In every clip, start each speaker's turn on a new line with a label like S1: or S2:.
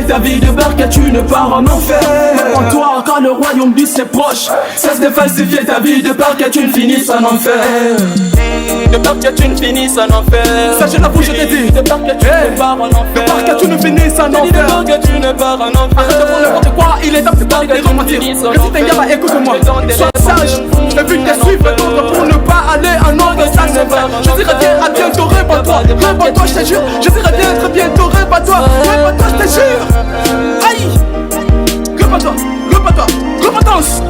S1: ta vie de barque, tu ne pars en enfer. Prends-toi car le royaume du c'est proche. Cesse de falsifier ta vie de barque, tu ne finisses en enfer. De barque, tu ne finisses en enfer. Ça je l'avoue, je t'ai dit. De barque, tu ne pars en enfer. De barque, tu ne finisses en enfer. De barque, tu ne pars en enfer. Arrête de faire n'importe quoi, il est temps de parler des romantiques. Que si t'es gars, écoute-moi, sois sage. Évite de suivre d'autres pour ne pas aller en ordre, ça c'est vrai. Je dirais bien à bientôt, réponds-toi, réponds-toi, je te jure. Je dirais bien très bientôt, réponds-toi, réponds-toi, je te jure. Aïe, réponds-toi, réponds-toi, repentance.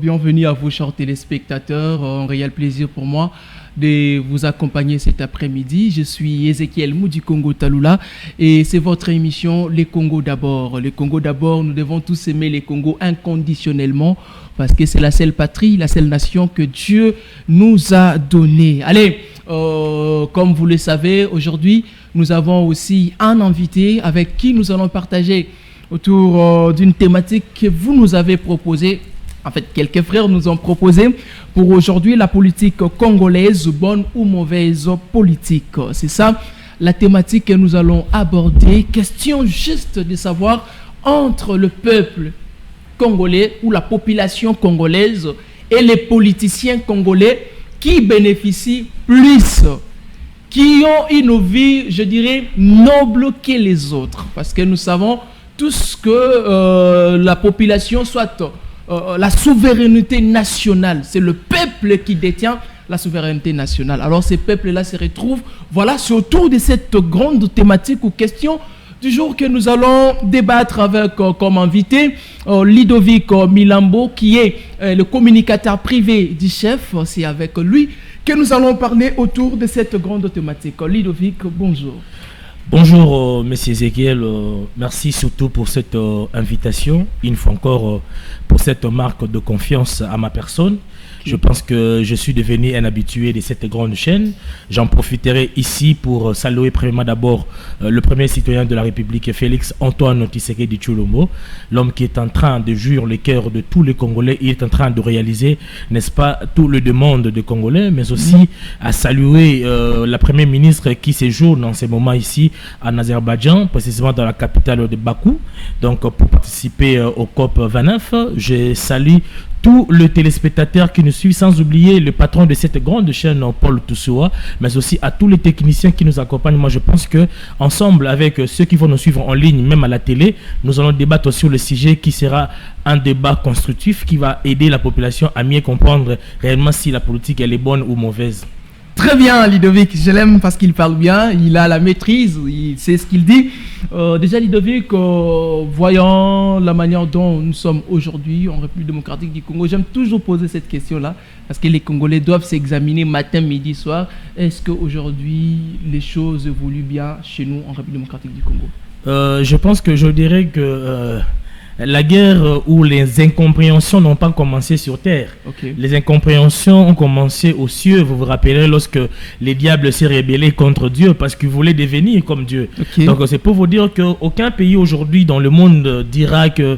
S2: Bienvenue à vous, chers téléspectateurs. Un réel plaisir pour moi de vous accompagner cet après-midi. Je suis Ezekiel Mou du Congo Talula et c'est votre émission Les Congos d'abord. Les Congos d'abord, nous devons tous aimer les Congos inconditionnellement parce que c'est la seule patrie, la seule nation que Dieu nous a donnée. Allez, comme vous le savez, aujourd'hui, nous avons aussi un invité avec qui nous allons partager autour d'une thématique que vous nous avez proposée. En fait, quelques frères nous ont proposé pour aujourd'hui la politique congolaise, bonne ou mauvaise politique. C'est ça la thématique que nous allons aborder. Question juste de savoir entre le peuple congolais ou la population congolaise et les politiciens congolais qui bénéficient plus, qui ont une vie, je dirais, noble que les autres. Parce que nous savons tous que la population soit... la souveraineté nationale, c'est le peuple qui détient la souveraineté nationale. Alors ces peuples-là se retrouvent, voilà, c'est autour de cette grande thématique ou question du jour que nous allons débattre avec comme invité Ludovic Milambo, qui est le communicateur privé du chef. C'est avec lui que nous allons parler autour de cette grande thématique. Ludovic, bonjour.
S3: Bonjour, monsieur Ezekiel. Merci surtout pour cette invitation. Une fois encore, pour cette marque de confiance à ma personne. Je pense que je suis devenu un habitué de cette grande chaîne. J'en profiterai ici pour saluer premièrement d'abord le premier citoyen de la République, Félix Antoine Tshisekedi Tshilombo, l'homme qui est en train de jouir le cœur de tous les Congolais. Il est en train de réaliser, n'est-ce pas, tout le demande des Congolais, mais aussi à saluer la première ministre qui séjourne en ce moment ici en Azerbaïdjan, précisément dans la capitale de Bakou, donc pour participer au COP 29. Je salue tous les téléspectateurs qui nous suivent, sans oublier le patron de cette grande chaîne, Paul Toussoua, mais aussi à tous les techniciens qui nous accompagnent. Moi, je pense que ensemble, avec ceux qui vont nous suivre en ligne, même à la télé, nous allons débattre sur le sujet qui sera un débat constructif qui va aider la population à mieux comprendre réellement si la politique elle est bonne ou mauvaise.
S2: Très bien, Ludovic, je l'aime parce qu'il parle bien, il a la maîtrise, il sait ce qu'il dit. Déjà, Ludovic, voyant la manière dont nous sommes aujourd'hui en République démocratique du Congo, j'aime toujours poser cette question-là parce que les Congolais doivent s'examiner matin, midi, soir. Est-ce qu'aujourd'hui, les choses évoluent bien chez nous en République démocratique du Congo?
S3: Je pense que je dirais que... la guerre ou les incompréhensions n'ont pas commencé sur terre. Okay. Les incompréhensions ont commencé aux cieux. Vous vous rappelez lorsque les diables s'est rebellé contre Dieu parce qu'ils voulaient devenir comme Dieu. Okay. Donc c'est pour vous dire qu'aucun pays aujourd'hui dans le monde dira que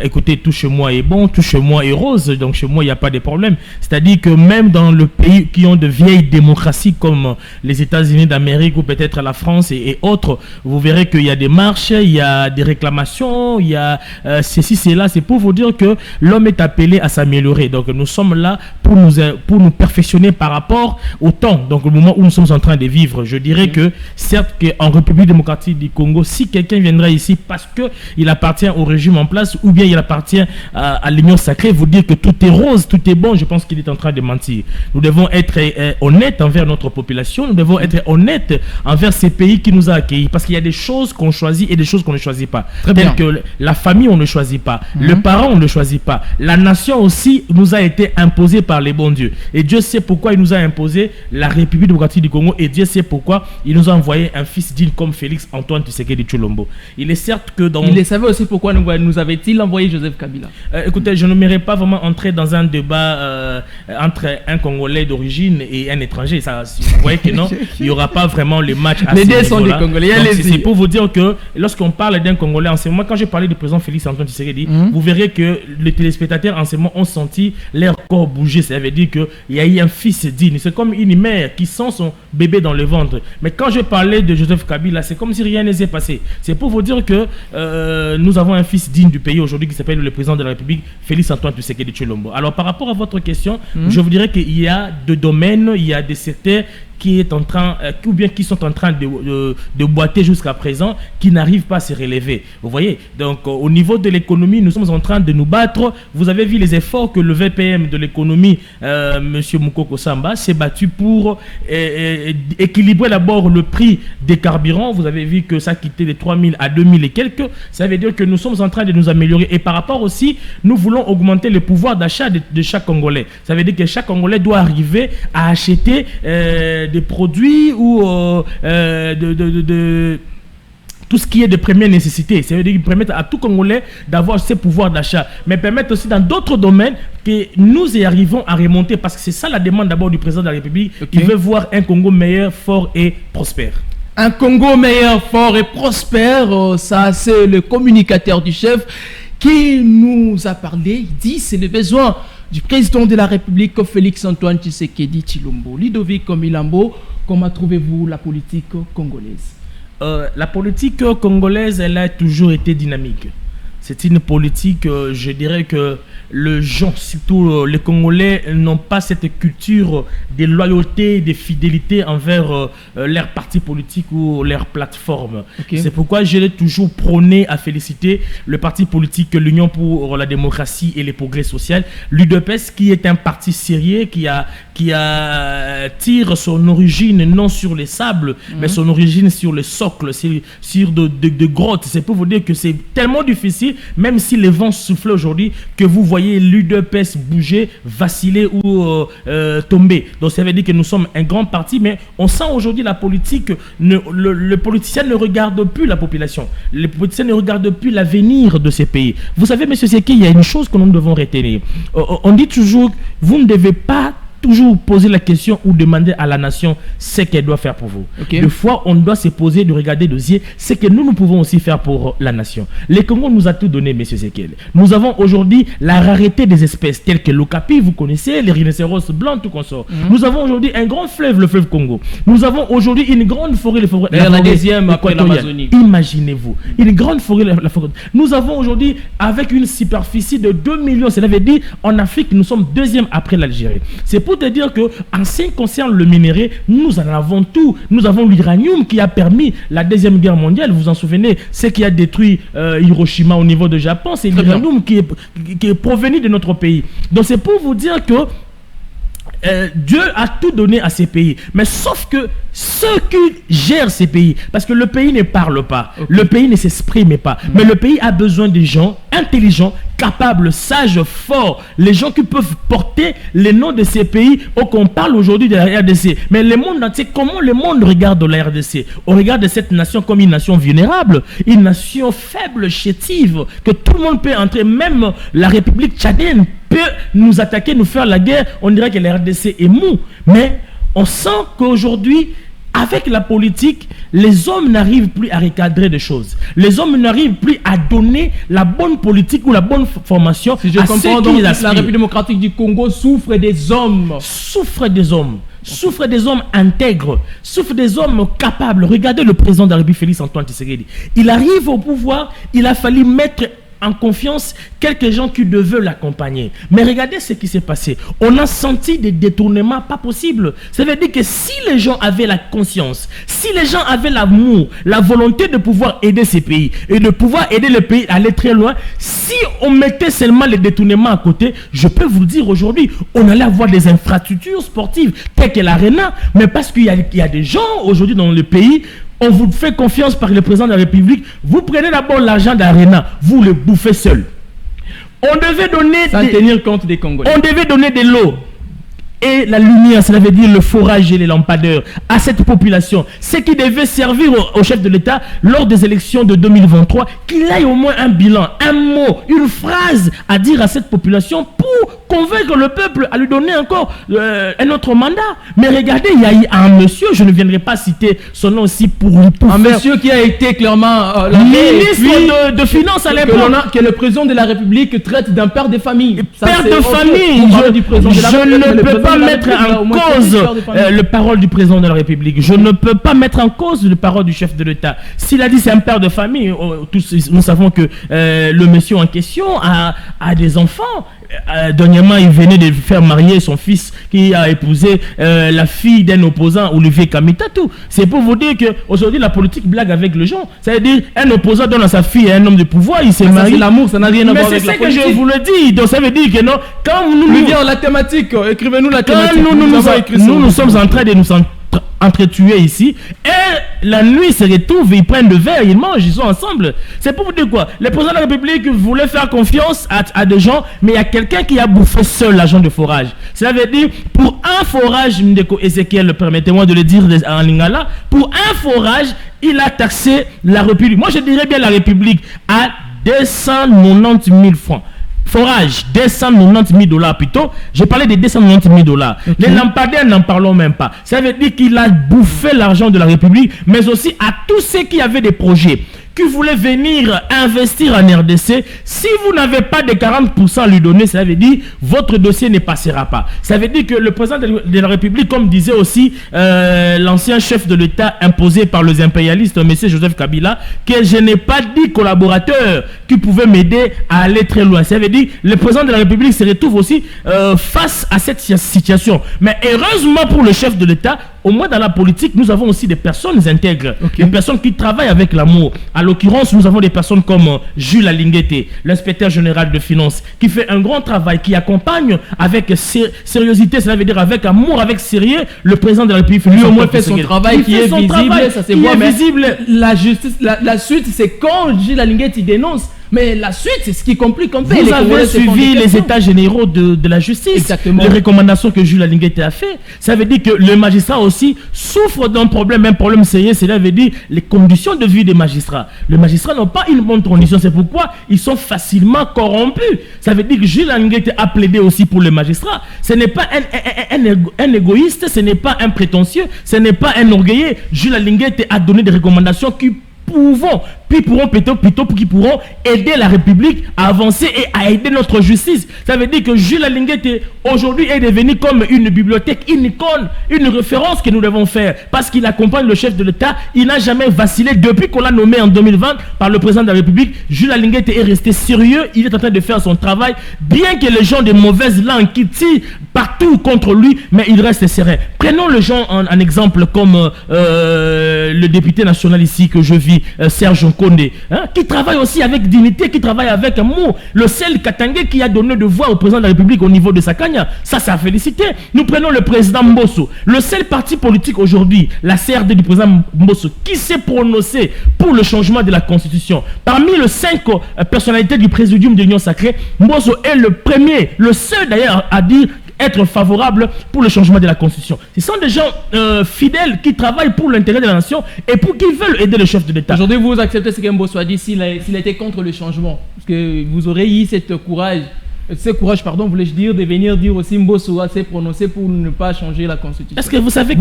S3: écoutez, tout chez moi est bon, tout chez moi est rose, donc chez moi il n'y a pas de problème. C'est-à-dire que même dans le pays qui ont de vieilles démocraties comme les États-Unis d'Amérique ou peut-être la France et autres, vous verrez qu'il y a des marches, il y a des réclamations, il y a ceci, cela. C'est pour vous dire que l'homme est appelé à s'améliorer. Donc nous sommes là pour nous perfectionner par rapport au temps, donc le moment où nous sommes en train de vivre. Je dirais que certes qu'en République démocratique du Congo, si quelqu'un viendra ici parce qu'il appartient au régime en place ou bien il appartient à l'union sacrée, vous dire que tout est rose, tout est bon, je pense qu'il est en train de mentir. Nous devons être honnêtes envers notre population, nous devons être honnêtes envers ces pays qui nous ont accueillis, parce qu'il y a des choses qu'on choisit et des choses qu'on ne choisit pas. Telles que la famille, on ne choisit pas. Le parent, on ne choisit pas. La nation aussi nous a été imposée par les bons dieux. Et Dieu sait pourquoi il nous a imposé la République démocratique du Congo. Et Dieu sait pourquoi il nous a envoyé un fils digne comme Félix Antoine Tshisekedi Tshilombo. Il est certes que dans...
S2: Il savait aussi pourquoi nous avait-il envoyé Joseph Kabila.
S3: Écoutez, je n'aimerais pas vraiment entrer dans un débat entre un Congolais d'origine et un étranger. Ça, vous voyez que non, il n'y aura pas vraiment le match à
S2: les deux sont des Congolais.
S3: C'est pour vous dire que lorsqu'on parle d'un Congolais, en ce moment, quand j'ai parlé du président Félix Félix Antoine Tshisekedi, vous verrez que les téléspectateurs en ce moment ont senti leur corps bouger. Ça veut dire qu'il y a eu un fils digne. C'est comme une mère qui sent son bébé dans le ventre. Mais quand je parlais de Joseph Kabila, c'est comme si rien ne s'est passé. C'est pour vous dire que nous avons un fils digne du pays aujourd'hui qui s'appelle le président de la République, Félix Antoine Tshisekedi Tshilombo. Alors par rapport à votre question, je vous dirais qu'il y a deux domaines, il y a des secteurs qui sont en train de boiter jusqu'à présent, qui n'arrivent pas à se relever. Vous voyez, donc au niveau de l'économie, nous sommes en train de nous battre. Vous avez vu les efforts que le VPM de l'économie, M. Moukoko Samba, s'est battu pour équilibrer d'abord le prix des carburants. Vous avez vu que ça a quitté de 3 000 à 2 000 et quelques. Ça veut dire que nous sommes en train de nous améliorer. Et par rapport aussi, nous voulons augmenter le pouvoir d'achat de chaque Congolais. Ça veut dire que chaque Congolais doit arriver à acheter des produits ou tout ce qui est de première nécessité. Ça veut dire qu'ils permettent à tout Congolais d'avoir ces pouvoirs d'achat, mais permettent aussi dans d'autres domaines que nous y arrivons à remonter, parce que c'est ça la demande d'abord du président de la République, qui veut voir un Congo meilleur, fort et prospère.
S2: Un Congo meilleur, fort et prospère, ça c'est le communicateur du chef qui nous a parlé. Il dit c'est le besoin du président de la République, Félix Antoine Tshisekedi Tshilombo. Ludovic Milambo, comment trouvez-vous la politique congolaise?
S3: La politique congolaise, elle a toujours été dynamique. C'est une politique, je dirais que les gens, surtout les Congolais, n'ont pas cette culture de loyauté, de fidélité envers leur parti politique ou leur plateforme. C'est pourquoi je l'ai toujours prôné à féliciter le parti politique l'Union pour la démocratie et les progrès sociaux, l'UDPS, qui est un parti sérieux qui tire son origine non sur les sables, mais son origine sur le socle, sur de grottes. C'est pour vous dire que c'est tellement difficile, même si les vents soufflent aujourd'hui, que vous voyez l'UDPS bouger, vaciller ou tomber. Donc ça veut dire que nous sommes un grand parti, mais on sent aujourd'hui la politique, le politicien ne regarde plus la population, le politicien ne regarde plus l'avenir de ces pays. Vous savez, M. Seki, il y a une chose que nous devons retenir. On dit toujours, vous ne devez pas toujours poser la question ou demander à la nation ce qu'elle doit faire pour vous. Des fois, on doit se poser, de regarder le dossier, ce que nous pouvons aussi faire pour la nation. Les Congo nous a tout donné, M. Sekel. Nous avons aujourd'hui la rareté des espèces telles que l'okapi, vous connaissez, les rhinocéros blancs, tout consort. Nous avons aujourd'hui un grand fleuve, le fleuve Congo. Nous avons aujourd'hui une grande forêt,
S2: la deuxième après l'Amazonie.
S3: Imaginez-vous, une grande forêt, la forêt. Nous avons aujourd'hui, avec une superficie de 2 millions, cela veut dire en Afrique, nous sommes deuxième après l'Algérie. C'est pour te dire que en ce qui concerne le minerai, nous en avons tout. Nous avons l'uranium qui a permis la Deuxième Guerre mondiale. Vous vous en souvenez, ce qui a détruit Hiroshima au niveau de Japon, c'est l'uranium qui est provenu de notre pays. Donc c'est pour vous dire que Dieu a tout donné à ces pays, mais sauf que ceux qui gèrent ces pays, parce que le pays ne parle pas, le pays ne s'exprime pas, mais le pays a besoin de gens intelligents, capables, sages, forts, les gens qui peuvent porter les noms de ces pays. Qu'on parle aujourd'hui de la RDC, mais le monde entier, comment le monde regarde la RDC? On regarde cette nation comme une nation vulnérable, une nation faible, chétive, que tout le monde peut entrer, même la République tchadienne peut nous attaquer, nous faire la guerre. On dirait que la RDC est mou, mais on sent qu'aujourd'hui, avec la politique, les hommes n'arrivent plus à recadrer des choses. Les hommes n'arrivent plus à donner la bonne politique ou la bonne formation.
S2: Si je comprends, donc la République démocratique du Congo souffre des hommes.
S3: Souffre des hommes. Souffre des hommes intègres, souffre des hommes capables. Regardez le président de la République, Félix Antoine Tshisekedi. Il arrive au pouvoir, il a fallu mettre en confiance quelques gens qui devaient l'accompagner. Mais regardez ce qui s'est passé. On a senti des détournements pas possibles. Ça veut dire que si les gens avaient la conscience, si les gens avaient l'amour, la volonté de pouvoir aider ces pays et de pouvoir aider le pays à aller très loin, si on mettait seulement les détournements à côté, je peux vous le dire aujourd'hui, on allait avoir des infrastructures sportives telles que l'Arena, mais parce qu'il y a des gens aujourd'hui dans le pays. On vous fait confiance par le président de la République. Vous prenez d'abord l'argent d'Arena, vous le bouffez seul. On devait donner
S2: sans tenir compte des Congolais.
S3: On devait donner de l'eau et la lumière, cela veut dire le forage et les lampadaires, à cette population, ce qui devait servir au chef de l'État lors des élections de 2023, qu'il ait au moins un bilan, un mot, une phrase à dire à cette population pour convaincre le peuple à lui donner encore un autre mandat. Mais regardez, il y a un monsieur, je ne viendrai pas citer son nom aussi pour
S2: un monsieur qui a été clairement
S3: ministre de Finances à l'époque,
S2: que le président de la République traite d'un père de famille.
S3: Père de famille, je ne peux pas mettre en cause le parole du président de la République. Je ne peux pas mettre en cause le parole du chef de l'État. S'il a dit c'est un père de famille, tous nous savons que le monsieur en question a des enfants. Dernièrement, il venait de faire marier son fils qui a épousé la fille d'un opposant, Olivier Kamitatou. C'est pour vous dire qu'aujourd'hui, la politique blague avec les gens. C'est-à-dire, un opposant donne à sa fille un homme de pouvoir, il s'est marié.
S2: C'est l'amour, ça n'a rien à voir avec la politique.
S3: Mais c'est ce que je vous le dis. Donc ça veut dire que non, quand nous
S2: vient la thématique, écrivez-nous la thématique.
S3: Nous sommes en train de nous entretués ici, et la nuit ils se retrouvent, ils prennent le verre, ils mangent, ils sont ensemble. C'est pour vous dire quoi? Le président de la République voulait faire confiance à des gens, mais il y a quelqu'un qui a bouffé seul l'argent de forage. Cela veut dire, pour un forage, Ndeko Ezekiel, permettez-moi de le dire en lingala, pour un forage, il a taxé la République. Moi je dirais bien la République à 290 000 francs. Forage, 290 000 $ plutôt. J'ai parlé de 290 000 $. Okay. Les lampadaires, n'en parlons même pas. Ça veut dire qu'il a bouffé l'argent de la République, mais aussi à tous ceux qui avaient des projets, qui voulaient venir investir en RDC. Si vous n'avez pas de 40% à lui donner, ça veut dire votre dossier ne passera pas. Ça veut dire que le président de la République, comme disait aussi l'ancien chef de l'État imposé par les impérialistes, M. Joseph Kabila, que je n'ai pas dit collaborateur qui pouvait m'aider à aller très loin. Ça veut dire que le président de la République se retrouve aussi face à cette situation. Mais heureusement pour le chef de l'État, au moins dans la politique, nous avons aussi des personnes intègres, des personnes qui travaillent avec l'amour. À l'occurrence, nous avons des personnes comme Jules Alinguete, l'inspecteur général de finances, qui fait un grand travail, qui accompagne avec sériosité, cela veut dire avec amour, avec sérieux, le président de la République.
S2: Lui au moins fait son travail qui est visible, ça c'est visible. La justice, la suite, c'est quand Jules Alinguete dénonce. Mais la suite, c'est ce qui complique un peu.
S3: Vous avez suivi les états généraux de la justice.
S2: Exactement.
S3: Les recommandations que Jules Alinguete a fait. Ça veut dire que le magistrat aussi souffre d'un problème, un problème sérieux. Cela veut dire les conditions de vie des magistrats. Les magistrats n'ont pas une bonne condition. C'est pourquoi ils sont facilement corrompus. Ça veut dire que Jules Alinguete a plaidé aussi pour les magistrats. Ce n'est pas un égoïste, ce n'est pas un prétentieux, ce n'est pas un orgueilleux. Jules Alinguete a donné des recommandations qui pourront aider la République à avancer et à aider notre justice. Ça veut dire que Jules Alinguete aujourd'hui est devenu comme une bibliothèque, une icône, une référence que nous devons faire parce qu'il accompagne le chef de l'État. Il n'a jamais vacillé depuis qu'on l'a nommé en 2020 par le président de la République. Jules Alinguete est resté sérieux, il est en train de faire son travail, bien que les gens de mauvaise langue qui tirent partout contre lui, mais il reste serein. Prenons les gens en exemple comme le député national ici que je vis, Serge Nkonde, qui travaille aussi avec dignité, qui travaille avec amour. Le seul Katangé qui a donné de voix au président de la République au niveau de Sakanya, ça a félicité. Nous prenons le président Mbosso, le seul parti politique aujourd'hui, la CRD du président Mbosso, qui s'est prononcé pour le changement de la Constitution. Parmi les 5 personnalités du Présidium de l'Union Sacrée, Mbosso est le premier, le seul d'ailleurs à dire être favorable pour le changement de la Constitution. Ce sont des gens fidèles qui travaillent pour l'intérêt de la nation et pour qui veulent aider le chef de l'État.
S2: Aujourd'hui, vous acceptez ce qu'Mbosso a dit s'il était contre le changement. Parce que vous aurez eu ce courage, voulais-je dire, de venir dire aussi Mbosso s'est prononcé pour ne pas changer la Constitution.
S3: Est-ce que vous savez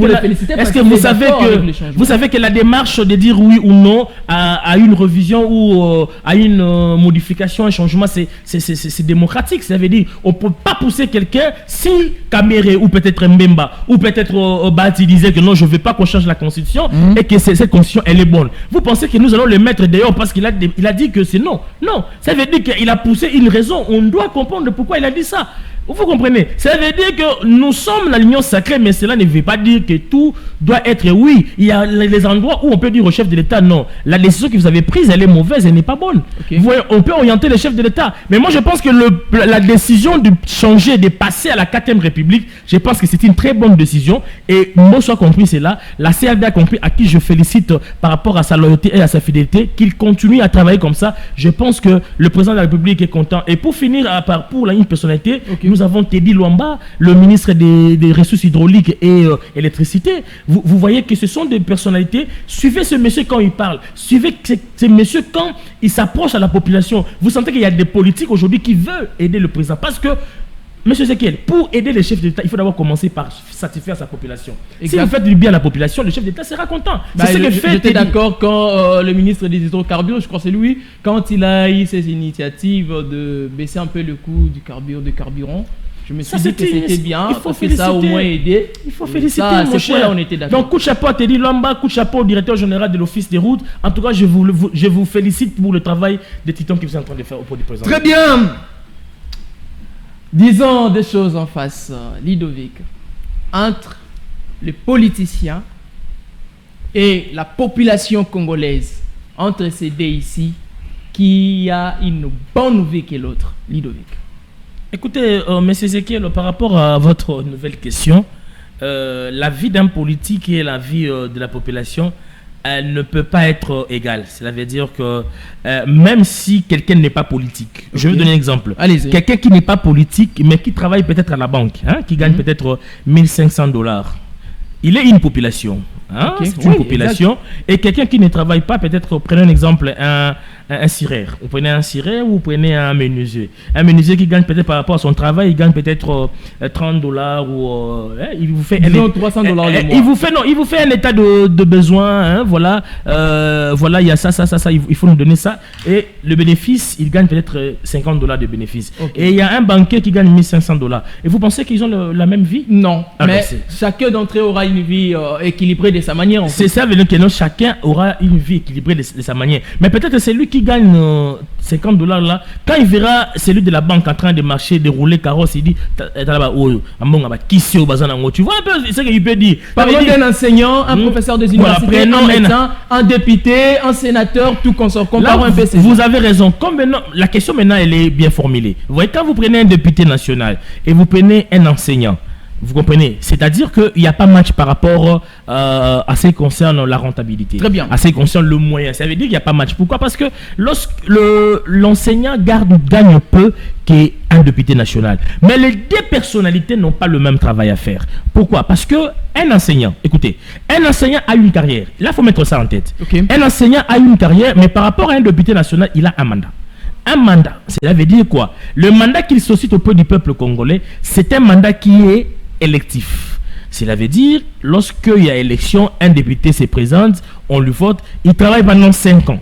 S3: vous savez que la démarche de dire oui ou non à une révision ou à une modification, un changement, c'est démocratique. Ça veut dire on ne peut pas pousser quelqu'un si Kamere ou peut-être Mbemba ou peut-être Bati disait que non, je ne veux pas qu'on change la Constitution et que cette Constitution, elle est bonne. Vous pensez que nous allons le mettre dehors parce qu'il a dit que c'est non? Non, ça veut dire qu'il a poussé une raison. On doit comprendre pourquoi il a dit ça. Vous comprenez? Ça veut dire que nous sommes l'Union Sacrée, mais cela ne veut pas dire que tout doit être oui. Il y a les endroits où on peut dire au chef de l'État non. La décision que vous avez prise, elle est mauvaise, elle n'est pas bonne. Okay. Vous voyez, on peut orienter le chef de l'État. Mais moi, je pense que la décision de changer, de passer à la 4e République, je pense que c'est une très bonne décision. Et moi, soit compris cela, la CRD a compris, à qui je félicite par rapport à sa loyauté et à sa fidélité, qu'il continue à travailler comme ça. Je pense que le président de la République est content. Et pour finir, pour une personnalité, okay. nous avons Teddy Luamba, le ministre des Ressources hydrauliques et électricité. Vous voyez que ce sont des personnalités. Suivez ce monsieur quand il parle. Suivez ce monsieur quand il s'approche à la population. Vous sentez qu'il y a des politiques aujourd'hui qui veulent aider le président. Parce que, monsieur Ezekiel, pour aider les chefs d'État, il faut d'abord commencer par satisfaire sa population. Exact. Si vous faites du bien à la population, le chef d'État sera content.
S2: C'est ce que fait. J'étais d'accord quand le ministre des hydrocarbures, je crois que c'est lui, quand il a eu ses initiatives de baisser un peu le coût du carburant. Je me suis dit que c'était bien, il faut féliciter. Ça au moins aider.
S3: Il faut féliciter, mon cher. Là, on était d'accord. Donc, coup de chapeau à Teddy Luamba, coup de chapeau au directeur général de l'Office des routes. En tout cas, je vous félicite pour le travail des titans que vous êtes en train de faire auprès du président.
S2: Très bien. Disons des choses en face, Ludovic. Entre les politiciens et la population congolaise, entre ces deux ici, qui a une bonne vie que l'autre, Ludovic.
S3: Écoutez, M. Ezekiel, par rapport à votre nouvelle question, la vie d'un politique et la vie de la population, elle ne peut pas être égale. Cela veut dire que même si quelqu'un n'est pas politique, je vais vous donner un exemple.
S2: Allez-y.
S3: Quelqu'un qui n'est pas politique, mais qui travaille peut-être à la banque, qui gagne peut-être $1 500, il est une population. C'est une population. Exact. Et quelqu'un qui ne travaille pas, peut-être, prenez un exemple, un cireur. Vous prenez un cireur ou vous prenez un menuisier. Un menuisier qui gagne peut-être par rapport à son travail, il gagne peut-être $30 ou il vous fait
S2: $300 le mois.
S3: Il vous fait un état de besoin. Voilà, il y a ça, il faut nous donner ça. Et le bénéfice, il gagne peut-être $50 de bénéfice. Okay. Et il y a un banquier qui gagne $1 500. Et vous pensez qu'ils ont la même vie?
S2: Non. Mais chacun d'entre eux aura une vie équilibrée de sa manière.
S3: C'est ça, veut dire que chacun aura une vie équilibrée de sa manière. Mais peut-être c'est lui qui gagne $50 là, quand il verra celui de la banque en train de marcher, de rouler carrosse, il dit tu vois un peu ce qu'il peut dire.
S2: Parlons d'un enseignant, un professeur des universités, un médecin, un député, un sénateur, tout consort. Comparons un peu ces
S3: vous avez raison. Comme maintenant, la question maintenant elle est bien formulée. Vous voyez, quand vous prenez un député national et vous prenez un enseignant, vous comprenez? C'est-à-dire qu'il n'y a pas match par rapport à ce qui concerne la rentabilité.
S2: Très bien.
S3: À ce qui concerne le moyen. Ça veut dire qu'il n'y a pas match. Pourquoi? Parce que lorsque l'enseignant gagne peu qu'un député national. Mais les deux personnalités n'ont pas le même travail à faire. Pourquoi? Parce qu'un enseignant, écoutez, un enseignant a une carrière. Là, il faut mettre ça en tête.
S2: Okay.
S3: Un enseignant a une carrière, mais par rapport à un député national, il a un mandat. Un mandat, cela veut dire quoi? Le mandat qu'il suscite auprès du peuple congolais, c'est un mandat qui est électif. Cela veut dire, lorsqu'il y a élection, un député se présente, on lui vote, il travaille pendant 5 ans.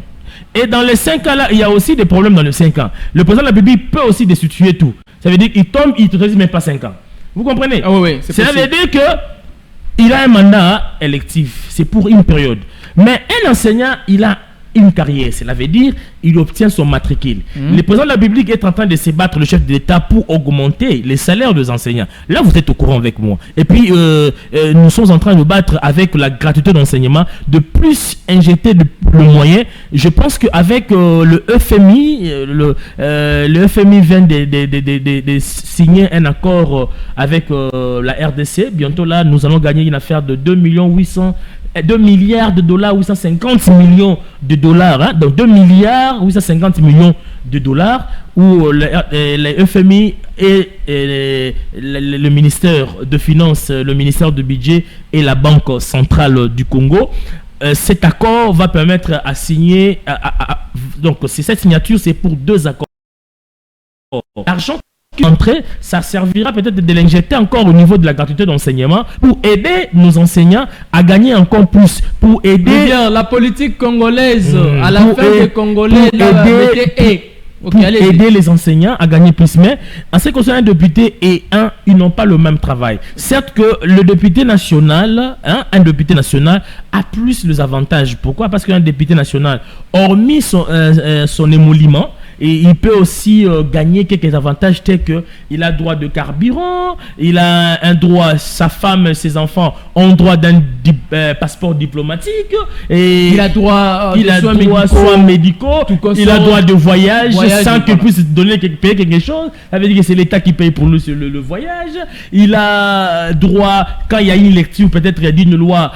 S3: Et dans les 5 ans là, il y a aussi des problèmes dans les 5 ans. Le président de la République peut aussi destituer tout. Ça veut dire qu'il tombe, il ne te même pas 5 ans. Vous comprenez?
S2: Ah oui,
S3: cela veut dire qu'il a un mandat électif. C'est pour une période. Mais un enseignant, il a une carrière. Cela veut dire il obtient son matricule. Le président de la République est en train de se battre, le chef de l'État, pour augmenter les salaires des enseignants. Là, vous êtes au courant avec moi. Et puis, nous sommes en train de battre avec la gratuité d'enseignement, de plus injecter le moyen. Je pense qu'avec le FMI, le FMI vient de signer un accord avec la RDC. Bientôt, là, nous allons gagner une affaire de 2 milliards de dollars, 850 millions de dollars, donc 2 milliards 850 millions de dollars, où le FMI et le ministère de Finances, le ministère du Budget et la Banque centrale du Congo. Cet accord va permettre à signer, donc cette signature c'est pour 2 accords. L'argent entrée, ça servira peut-être de l'injecter encore au niveau de la gratuité d'enseignement pour aider nos enseignants à gagner encore plus, pour aider
S2: la politique congolaise à la fin des Congolais
S3: aider les enseignants à gagner plus. Mais en ce qui concerne un député et ils n'ont pas le même travail. Certes que le député national, un député national a plus les avantages. Pourquoi? Parce qu'un député national, hormis son émolument, et il peut aussi gagner quelques avantages tels que il a droit de carburant, il a un droit, sa femme, ses enfants ont droit d'un passeport diplomatique, et
S2: il a droit
S3: soins médicaux, il a droit de voyage sans qu'il puisse payer quelque chose. Ça veut dire que c'est l'État qui paye pour lui le voyage. Il a droit, quand il y a une lecture peut-être d'une loi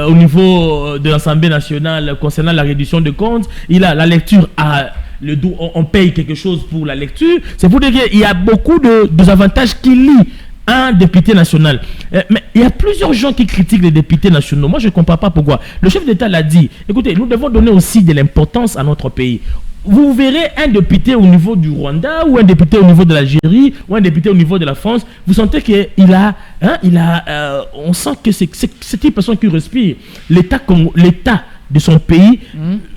S3: au niveau de l'Assemblée nationale concernant la réduction de comptes, il a la lecture à on paye quelque chose pour la lecture. C'est pour dire qu'il y a beaucoup de avantages qui lient un député national. Mais il y a plusieurs gens qui critiquent les députés nationaux. Moi, je ne comprends pas pourquoi. Le chef d'État l'a dit. Écoutez, nous devons donner aussi de l'importance à notre pays. Vous verrez un député au niveau du Rwanda, ou un député au niveau de l'Algérie, ou un député au niveau de la France. Vous sentez qu'il a, on sent que c'est une personne qui respire. L'État de son pays,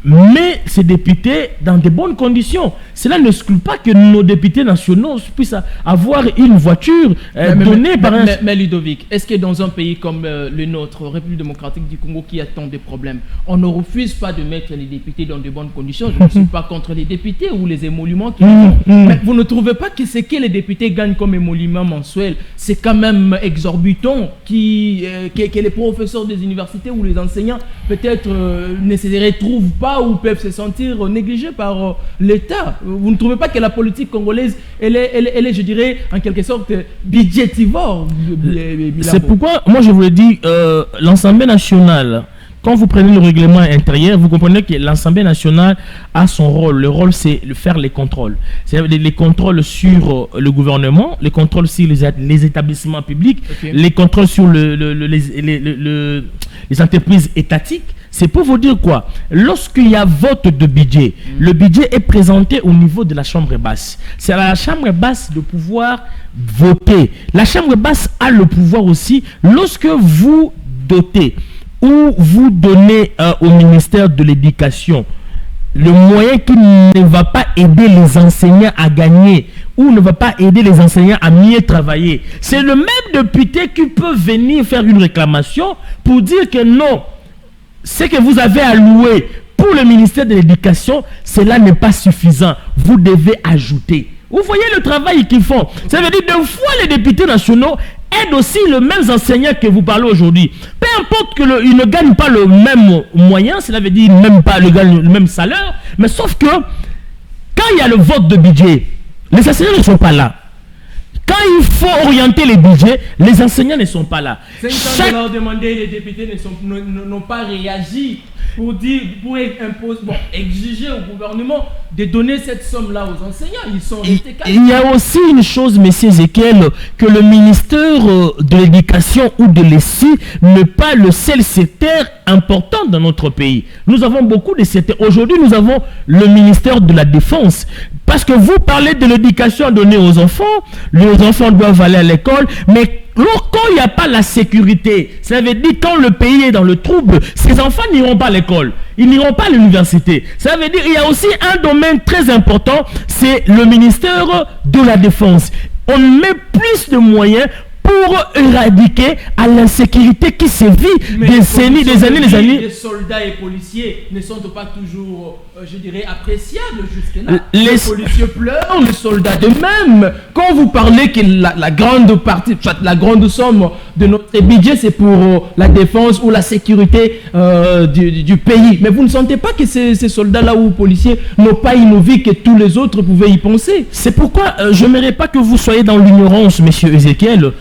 S3: mais ces députés dans de bonnes conditions. Cela n'exclut pas que nos députés nationaux puissent avoir une voiture donnée par un...
S2: Mais Ludovic, est-ce que dans un pays comme le nôtre, République démocratique du Congo, qui a tant de problèmes, on ne refuse pas de mettre les députés dans de bonnes conditions? Je ne suis pas contre les députés ou les émoluments qui mais vous ne trouvez pas que ce que les députés gagnent comme émolument mensuel, c'est quand même exorbitant, que les professeurs des universités ou les enseignants peut-être ne se retrouvent pas ou peuvent se sentir négligés par l'État? Vous ne trouvez pas que la politique congolaise, elle est, je dirais, en quelque sorte, budgétivore?
S3: C'est pourquoi, moi je vous le dis, l'Assemblée nationale, quand vous prenez le règlement intérieur, vous comprenez que l'Assemblée nationale a son rôle. Le rôle, c'est de faire les contrôles. C'est-à-dire les contrôles sur le gouvernement, les contrôles sur les établissements publics, les contrôles sur les entreprises étatiques. C'est pour vous dire quoi? Lorsqu'il y a vote de budget, le budget est présenté au niveau de la chambre basse. C'est à la chambre basse de pouvoir voter. La chambre basse a le pouvoir aussi lorsque vous dotez ou vous donnez au ministère de l'Éducation le moyen qui ne va pas aider les enseignants à gagner ou ne va pas aider les enseignants à mieux travailler. C'est le même député qui peut venir faire une réclamation pour dire que non, ce que vous avez alloué pour le ministère de l'Éducation, cela n'est pas suffisant. Vous devez ajouter. Vous voyez le travail qu'ils font. Ça veut dire que des fois, les députés nationaux aident aussi les mêmes enseignants que vous parlez aujourd'hui. Peu importe qu'ils ne gagnent pas le même moyen, cela veut dire même pas le même salaire, mais sauf que quand il y a le vote de budget, les enseignants ne sont pas là. Quand il faut orienter les budgets, les enseignants ne sont pas là.
S2: 5 ans de leur demander, les députés n'ont pas réagi pour exiger au gouvernement de donner cette somme-là aux enseignants. Ils sont restés calmes.
S3: Il y a aussi une chose, M. Ezekiel, que le ministère de l'Éducation ou de l'ESI n'est pas le seul secteur important dans notre pays. Nous avons beaucoup de secteurs. Aujourd'hui, nous avons le ministère de la Défense. Parce que vous parlez de l'éducation donnée aux enfants, les enfants doivent aller à l'école, mais quand il n'y a pas la sécurité, ça veut dire quand le pays est dans le trouble, ces enfants n'iront pas à l'école, ils n'iront pas à l'université. Ça veut dire qu'il y a aussi un domaine très important, c'est le ministère de la Défense. On met plus de moyens pour éradiquer à l'insécurité qui sévit des années.
S2: Les soldats et policiers ne sont pas toujours, je dirais, appréciables jusque-là. Les policiers pleurent, les soldats de même. Quand vous parlez que la grande partie, la grande somme de notre budget, c'est pour la défense ou la sécurité du pays. Mais vous ne sentez pas que ces soldats-là ou policiers n'ont pas innové que tous les autres pouvaient y penser?
S3: C'est pourquoi je n'aimerais pas que vous soyez dans l'ignorance, monsieur Ezekiel.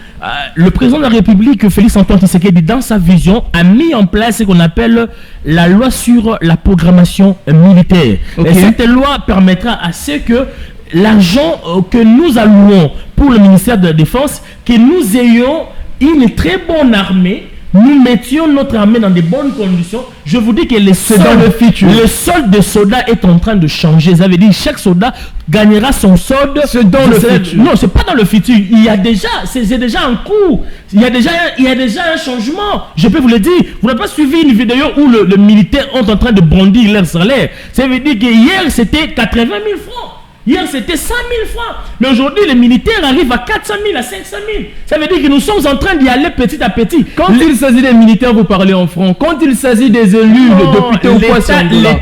S3: Le président de la République, Félix-Antoine Tshisekedi, dans sa vision, a mis en place ce qu'on appelle la loi sur la programmation militaire. Et cette loi permettra à ce que l'argent que nous allouons pour le ministère de la Défense, que nous ayons une très bonne armée, nous mettions notre armée dans de bonnes conditions. Je vous dis que le solde des soldats est en train de changer. Ça veut dire que chaque soldat gagnera son solde.
S2: C'est dans le futur.
S3: Non, c'est pas dans le futur. Il y a déjà, c'est déjà en cours. Il y a déjà un changement. Je peux vous le dire. Vous n'avez pas suivi une vidéo où les militaires sont en train de bondir leur salaire. Ça veut dire que hier c'était 80 000 francs. Hier, c'était 100 000 francs. Mais aujourd'hui, les militaires arrivent à 400 000, à 500 000. Ça veut dire que nous sommes en train d'y aller petit à petit.
S2: Quand il s'agit des militaires, vous parlez en francs. Quand il s'agit des élus, des députés ou quoi, c'est en dollars.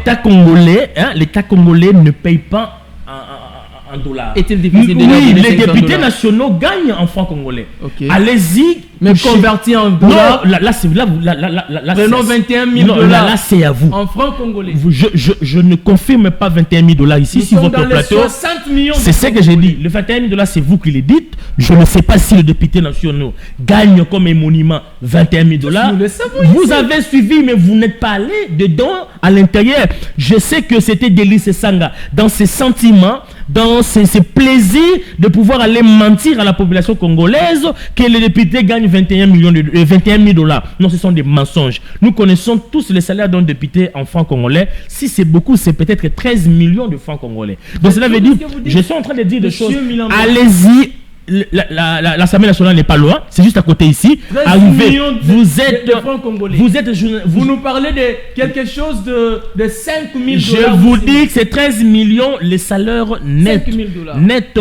S3: L'État congolais ne paye pas en dollars.
S2: Est-il difficile de
S3: Oui, les députés nationaux gagnent en francs congolais. Allez-y.
S2: Mais converti en dollars.
S3: Non, là,
S2: prenons 21 000 $.
S3: Là, c'est à vous.
S2: En francs congolais.
S3: Je ne confirme pas 21 000 $ ici sur votre plateau.
S2: 60 millions.
S3: C'est ce que j'ai dit. Le 21 000 $, c'est vous qui le dites. Je ne sais pas si les députés nationaux gagnent comme un monument 21 000 $. Vous avez suivi, mais vous n'êtes pas allé dedans, à l'intérieur. Je sais que c'était Délice Sanga, dans ses sentiments, dans ses plaisirs de pouvoir aller mentir à la population congolaise que les députés gagnent 21 000 $. Non, ce sont des mensonges. Nous connaissons tous les salaires d'un député en francs congolais. Si c'est beaucoup, c'est peut-être 13 millions de francs congolais. Donc cela veut dire, je suis en train de dire des choses. Allez-y. L'Assemblée nationale n'est pas loin, c'est juste à côté ici.
S2: Arrivez,
S3: vous
S2: nous parlez de quelque chose de 5 000 $.
S3: Je vous dis que c'est 13 millions les salaires nets.
S2: 5 000 $.
S3: Net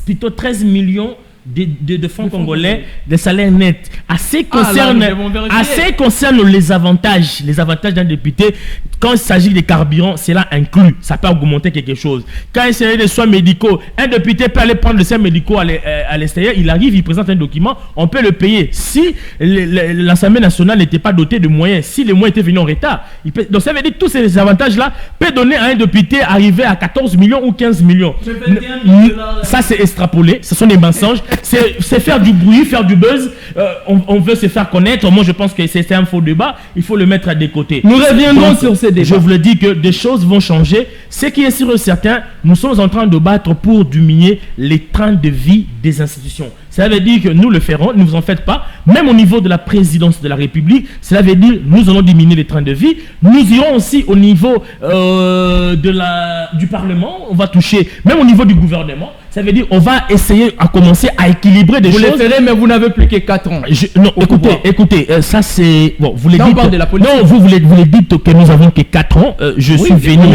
S3: plutôt 13 millions de francs congolais, des salaires nets. Assez concerne les avantages d'un député. Quand il s'agit des carburants, cela inclut, ça peut augmenter quelque chose. Quand il s'agit des soins médicaux, un député peut aller prendre les soins médicaux à l'extérieur, il arrive, il présente un document, on peut le payer. Si l'Assemblée nationale n'était pas dotée de moyens, si les moyens étaient venus en retard, donc ça veut dire que tous ces avantages-là peuvent donner à un député arriver à 14 millions ou 15 millions. Ça, c'est extrapolé, ce sont des mensonges. C'est faire du bruit, faire du buzz. On veut se faire connaître. Moi, je pense que c'est un faux débat. Il faut le mettre à des côtés.
S2: Nous reviendrons sur ces débats.
S3: Je vous le dis que des choses vont changer. Ce qui est sûr et certain, nous sommes en train de battre pour diminuer les trains de vie des institutions. Cela veut dire que nous le ferons, ne vous en faites pas. Même au niveau de la présidence de la République, cela veut dire que nous allons diminuer les trains de vie. Nous irons aussi au niveau du Parlement. On va toucher, même au niveau du gouvernement. Ça veut dire qu'on va essayer à commencer à équilibrer des choses.
S2: Vous le ferez, mais vous n'avez plus que 4 ans.
S3: Non, écoutez, ça c'est... Bon, vous les dites...
S2: On parle de la politique.
S3: Non, vous les dites que nous avons que 4 ans. Je suis venu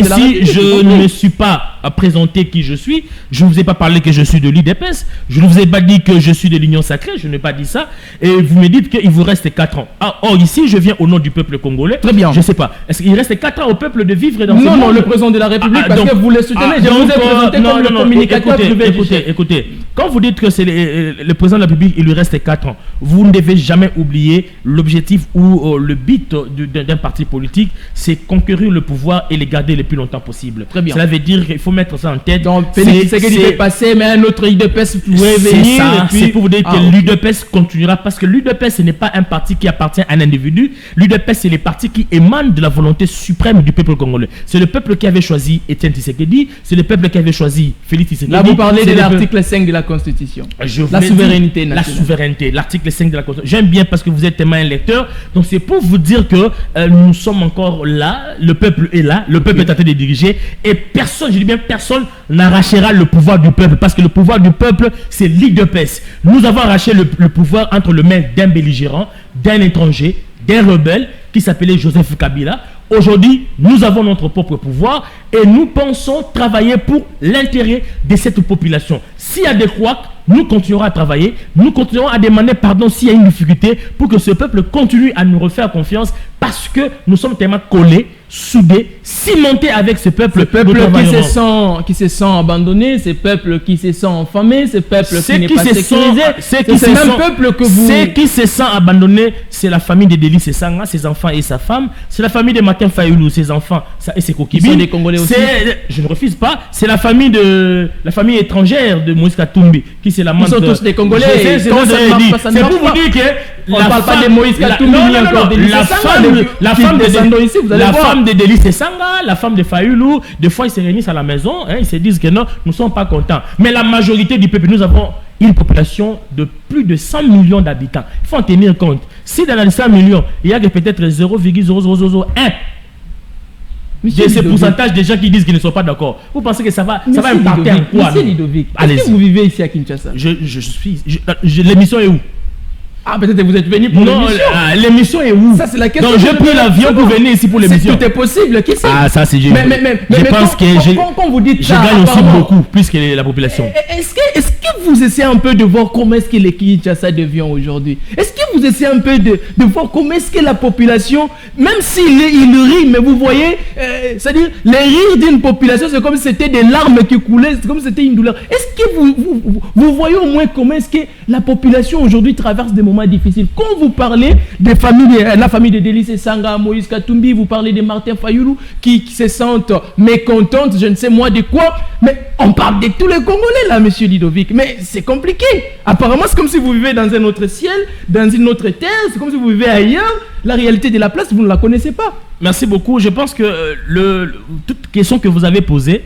S3: ici... Je ne me suis pas présenté qui je suis. Je ne vous ai pas parlé que je suis de l'UDPS. Je ne vous ai pas dit que je suis de l'Union Sacrée. Je n'ai pas dit ça. Et vous me dites qu'il vous reste 4 ans. Or, ici, je viens au nom du peuple congolais.
S2: Très bien.
S3: Je ne sais pas. Est-ce qu'il reste 4 ans au peuple de vivre dans ce monde?
S2: Non, le président de la République, parce que vous le soutenez. Je vous ai présenté comme le communicateur privé.
S3: Écoutez, quand vous dites que c'est le président de la République, il lui reste 4 ans, vous ne devez jamais oublier l'objectif ou le but d'un parti politique, c'est conquérir le pouvoir et les garder le plus longtemps possible.
S2: Très bien.
S3: Cela veut dire qu'il faut mettre ça en tête.
S2: Donc, c'est qu'il est passé, mais un autre UDPS pourrait venir.
S3: C'est pour vous dire que l'UDPS continuera, parce que l'UDPS, ce n'est pas un parti qui appartient à un individu. L'UDPS, c'est les partis qui émanent de la volonté suprême du peuple congolais. C'est le peuple qui avait choisi Étienne Tshisekedi, c'est le peuple qui avait choisi Félix Tshisekedi.
S2: Là, vous parlez de l'article 5 de la Constitution.
S3: La souveraineté nationale. La souveraineté, l'article 5 de la Constitution. J'aime bien parce que vous êtes tellement un lecteur. Donc, c'est pour vous dire que nous sommes encore là, le peuple est là, le peuple est en train de diriger, et personne, je dis bien personne, n'arrachera le pouvoir du peuple, parce que le pouvoir du peuple, c'est l'UDPS. Nous avons arraché le pouvoir entre les mains d'un belligérant, d'un étranger, d'un rebelle qui s'appelait Joseph Kabila. Aujourd'hui, nous avons notre propre pouvoir et nous pensons travailler pour l'intérêt de cette population. S'il y a des couacs, nous continuerons à travailler, nous continuerons à demander pardon s'il y a une difficulté pour que ce peuple continue à nous refaire confiance, parce que nous sommes tellement collés, soudés, cimentés avec ce peuple.
S2: Ce peuple qui se sent abandonné, ce peuple qui se sent affamé, ce peuple qui n'est pas sécurisé. C'est le même peuple que vous...
S3: Ceux qui se sentent abandonnés, c'est la famille de Délice Sanga, ses enfants et sa femme. C'est la famille de Martin Fayoulou, ses enfants et ses coquilles.
S2: Ils sont des Congolais aussi.
S3: Je ne refuse pas. C'est la famille étrangère de Moïse Katumbi, qui c'est la
S2: Ils sont tous des Congolais.
S3: C'est pour vous dire que
S2: on ne parle pas de Moïse Katumbi ni encore de Délice Sanga.
S3: La femme de Délice Sanga, la femme de Fayoulou, des fois ils se réunissent à la maison, ils se disent que non, nous ne sommes pas contents. Mais la majorité du peuple, nous avons une population de plus de 100 millions d'habitants. Il faut en tenir compte. Si dans les 100 millions, il y a que peut-être 0,0001 de ces pourcentages de gens qui disent qu'ils ne sont pas d'accord, vous pensez que ça va impacter en quoi?
S2: Monsieur Ludovic, est-ce que vous vivez ici à Kinshasa?
S3: L'émission est où?
S2: Ah, peut-être que vous êtes venu pour l'émission.
S3: L'émission est où?
S2: Ça, c'est la question.
S3: Donc, j'ai pris l'avion pour venir ici pour l'émission.
S2: Tout est possible, qui sait?
S3: Ah, ça, c'est
S2: je pense que quand vous dites
S3: je gagne aussi beaucoup, plus que la population.
S2: Est-ce que vous essayez un peu de voir comment est-ce que les Kinshasa devient aujourd'hui? Est-ce que vous essayez un peu de voir comment est-ce que la population, même s'il rit, mais vous voyez, c'est-à-dire, les rires d'une population, c'est comme si c'était des larmes qui coulaient, c'est comme si c'était une douleur. Est-ce que vous voyez au moins comment est-ce que la population aujourd'hui traverse des moments difficiles? Quand vous parlez des familles, la famille de Délice Sanga, Moïse Katumbi, vous parlez de Martin Fayoulou qui se sentent mécontentes, je ne sais moi de quoi, mais on parle de tous les Congolais là, monsieur Ludovic, mais c'est compliqué. Apparemment, c'est comme si vous vivez dans un autre ciel, dans une autre terre, c'est comme si vous vivez ailleurs. La réalité de la place, vous ne la connaissez pas.
S3: Merci beaucoup. Je pense que toute question que vous avez posée,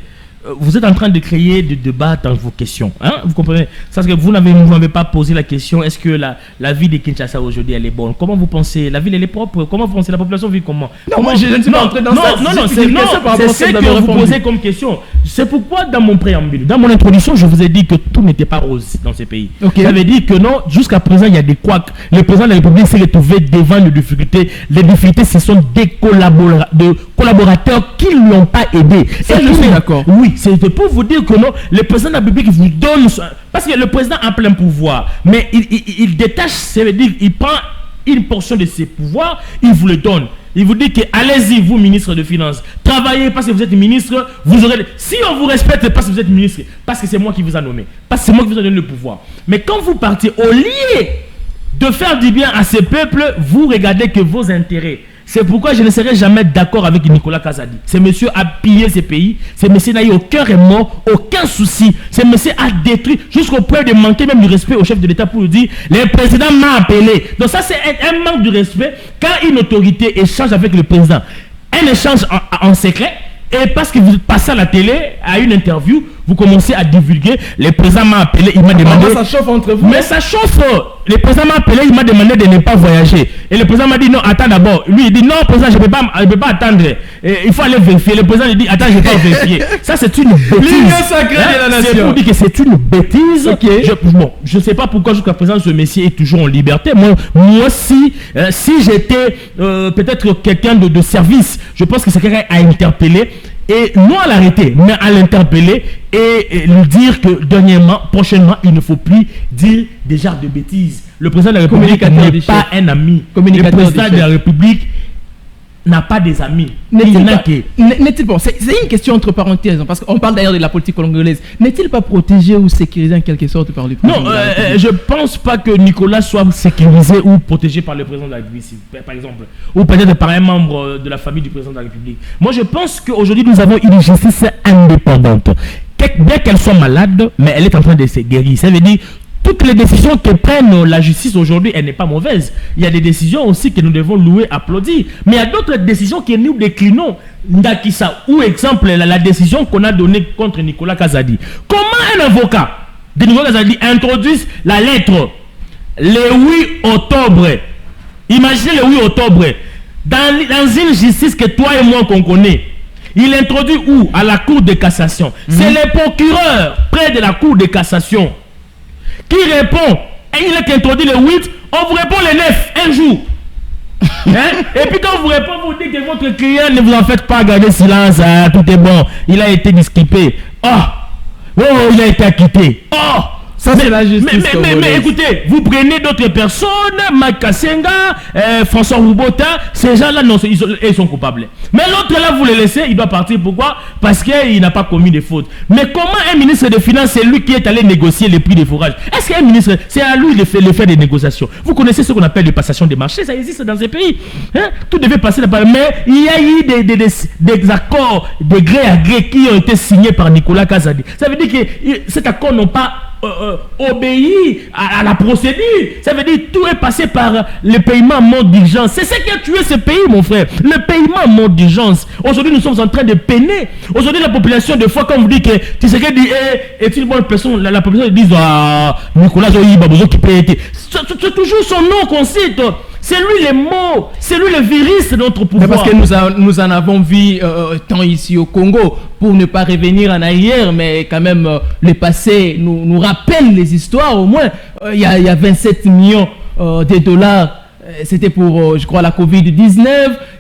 S3: vous êtes en train de créer des débats dans vos questions. Hein? Vous comprenez? Parce que vous n'avez pas posé la question, est-ce que la vie de Kinshasa aujourd'hui, elle est bonne? Comment vous pensez? La ville, elle est propre? Comment vous pensez? La population vit comment?
S2: Non, je ne suis pas entré dans ça.
S3: C'est ce que vous posez comme question. C'est pourquoi dans mon préambule, dans mon introduction, je vous ai dit que tout n'était pas rose dans ces pays. Okay. Ça veut dire que non, jusqu'à présent, il y a des couacs. Le président de la République s'est retrouvé devant les difficultés. Les difficultés, ce sont des collaborateurs qui ne l'ont pas aidé.
S2: Ça, je suis d'accord.
S3: Oui, c'est pour vous dire que non, le président de la République vous donne... Parce que le président a plein pouvoir, mais il détache, ça veut dire qu'il prend une portion de ses pouvoirs, il vous le donne. Il vous dit que allez-y, vous, ministre de Finances, travaillez parce que vous êtes ministre, vous aurez... Si on vous respecte parce que vous êtes ministre, parce que c'est moi qui vous a nommé, parce que c'est moi qui vous a donné le pouvoir. Mais quand vous partez, au lieu de faire du bien à ce peuple, vous regardez que vos intérêts. C'est pourquoi je ne serai jamais d'accord avec Nicolas Kazadi. Ce monsieur a pillé ce pays. Ce monsieur n'a eu aucun remords, aucun souci. Ce monsieur a détruit jusqu'au point de manquer même du respect au chef de l'État pour lui dire « Le président m'a appelé ». Donc ça, c'est un manque de respect quand une autorité échange avec le président. Un échange en secret. Et parce que vous passez à la télé, à une interview, vous commencez à divulguer. Le président m'a appelé, il m'a demandé...
S2: Ça chauffe entre vous.
S3: Mais ça chauffe. Le président m'a appelé, il m'a demandé de ne pas voyager. Et le président m'a dit non, attends d'abord. Lui, il dit non, président, je ne peux pas attendre. Il faut aller vérifier. Le président, il dit attends, je vais pas vérifier. Ça, c'est une bêtise.
S2: L'union sacrée de la nation.
S3: C'est pour dire que c'est une bêtise.
S2: Okay.
S3: Je ne sais pas pourquoi jusqu'à présent, ce monsieur est toujours en liberté. Moi si j'étais peut-être quelqu'un de service, je pense que c'est quelqu'un à interpeller. Et non à l'arrêter, mais à l'interpeller et lui dire que prochainement, il ne faut plus dire des genres de bêtises. Le président de la République n'est pas un ami. Le président de la République n'a pas des amis.
S2: N'est-il pas, c'est une question entre parenthèses, parce qu'on parle d'ailleurs de la politique congolaise. N'est-il pas protégé ou sécurisé en quelque sorte par le président?
S3: Non, je ne pense pas que Nicolas soit sécurisé ou protégé par le président de la République, par exemple, ou peut-être par un membre de la famille du président de la République. Moi, je pense qu'aujourd'hui, nous avons une justice indépendante. Bien qu'elle soit malade, mais elle est en train de se guérir. Ça veut dire toutes les décisions que prennent la justice aujourd'hui, elle n'est pas mauvaise. Il y a des décisions aussi que nous devons louer, applaudir. Mais il y a d'autres décisions que nous déclinons. Ndakisa, ou exemple, la décision qu'on a donnée contre Nicolas Kazadi. Comment un avocat de Nicolas Kazadi introduit la lettre le 8 octobre? Imaginez le 8 octobre. Dans une justice que toi et moi qu'on connaît. Il introduit où? À la cour de cassation. C'est le procureur près de la cour de cassation qui répond, et il est introduit le 8, on vous répond le 9, un jour. Hein? Et puis quand on vous répond, vous dites que votre client, ne vous en faites pas, gardez silence, hein, tout est bon, il a été disculpé. Oh, il a été acquitté. Oh,
S2: ça c'est la justice.
S3: Mais écoutez, vous prenez d'autres personnes, Makasenga, François Roubota, ces gens-là, non, ils sont coupables. Mais l'autre là, vous le laissez, il doit partir. Pourquoi? Parce qu'il n'a pas commis de faute. Mais comment un ministre des Finances, c'est lui qui est allé négocier les prix des fourrages? Est-ce qu'un ministre, c'est à lui de faire des négociations? Vous connaissez ce qu'on appelle les passations des marchés, ça existe dans ces pays. Hein? Tout devait passer là-bas. Mais il y a eu des accords de gré à gré qui ont été signés par Nicolas Kazadi. Ça veut dire que cet accord n'ont pas obéir à la procédure. Ça veut dire tout est passé par le paiement en mode d'urgence. C'est ce qui a tué ce pays, mon frère. Le paiement en mode d'urgence. Aujourd'hui, nous sommes en train de peiner. Aujourd'hui, la population, des fois, quand vous dites que tu sais qu'elle dit est une bonne personne, la population dit Nicolas qui peut être. C'est toujours son nom qu'on cite. C'est lui les mots, c'est lui le virus de notre pouvoir.
S2: Mais parce que nous en avons vu tant ici au Congo, pour ne pas revenir en arrière, mais quand même le passé nous rappelle les histoires au moins. Il y a 27 millions des dollars. C'était pour, je crois, la Covid-19.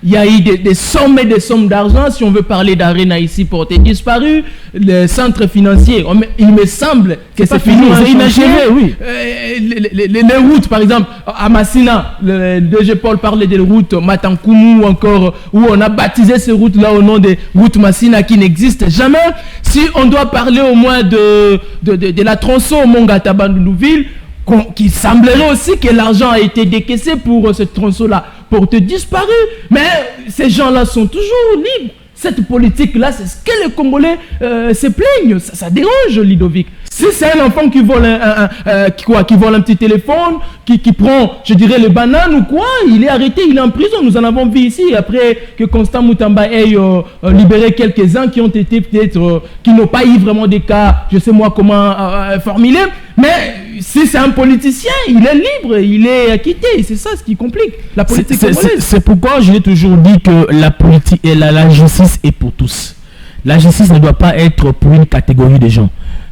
S2: Il y a eu des sommes et des sommes d'argent. Si on veut parler d'Arena ici, porté disparu. Le centre financier, il me semble que c'est fini. C'est inachevé, oui. Les routes, par exemple, à Massina, le DG Paul parlait des routes Matankoumou, encore, où on a baptisé ces routes-là au nom des routes Massina qui n'existent jamais. Si on doit parler au moins de la tronçon Mongata-Bandoulouville, qui semblerait aussi que l'argent a été décaissé pour ce tronçon-là, pour te disparu. Mais ces gens-là sont toujours libres. Cette politique-là, c'est ce que les Congolais se plaignent. Ça dérange, Ludovic. Si c'est un enfant qui vole qui vole un petit téléphone, qui prend, je dirais, les bananes ou quoi, il est arrêté, il est en prison. Nous en avons vu ici, après que Constant Moutamba ait libéré quelques-uns qui ont été peut-être, qui n'ont pas eu vraiment des cas, je sais moi comment formuler. Mais si c'est un politicien, il est libre, il est acquitté. C'est ça ce qui complique la politique congolaise. C'est pourquoi je l'ai toujours dit que la politique et la justice est pour tous. La justice ne doit pas être pour une catégorie de gens.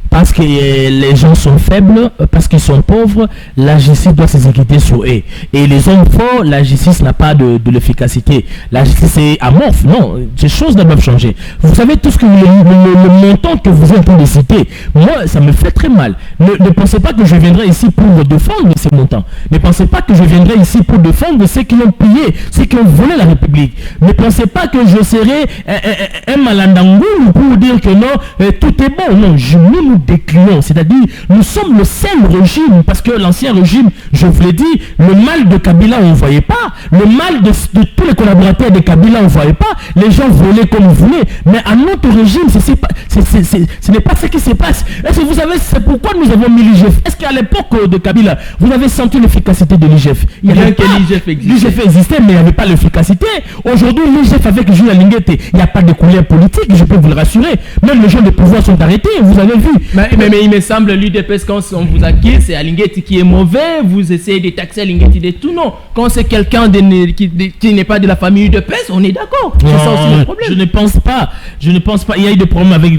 S2: Parce que les gens sont faibles, parce qu'ils sont pauvres, la justice doit s'exécuter sur eux. Et les hommes forts, la justice n'a pas de l'efficacité. La justice est amorphe. Non, ces choses doivent changer. Vous savez, tout ce que le montant que vous êtes en train de citer, moi, ça me fait très mal. Ne pensez pas que je viendrai ici pour défendre ces montants. Ne pensez pas que je viendrai ici pour défendre ceux qui ont pillé, ceux qui ont volé la République. Ne pensez pas que je serai un malandangou pour dire que non, tout est bon. Non, nous déclinons, c'est-à-dire nous sommes le seul régime, parce que l'ancien régime, je vous l'ai dit, le mal de Kabila on ne voyait pas, le mal de tous les collaborateurs de Kabila on ne voyait pas, les gens volaient comme vous voulez, mais à notre régime, ce n'est pas ce qui se passe. Est-ce que vous savez, c'est pourquoi nous avons mis l'IGF? Est-ce qu'à l'époque de Kabila, vous avez senti l'efficacité de l'IGF? Il y avait que l'IGF existait, mais il n'y avait pas l'efficacité. Aujourd'hui, l'IGF avec Jules Alinguete, il n'y a pas de couleur politique, je peux vous le rassurer. Même les gens de pouvoir sont arrêtés, vous avez vu. Mais il me semble, l'UDPS, quand on vous acquiert, c'est Alinguete qui est mauvais, vous essayez de taxer Alinguete de tout. Non, quand c'est quelqu'un qui n'est pas de la famille UDPS, on est d'accord. C'est ça aussi le problème.
S3: Je ne pense pas. Il y a eu des problèmes avec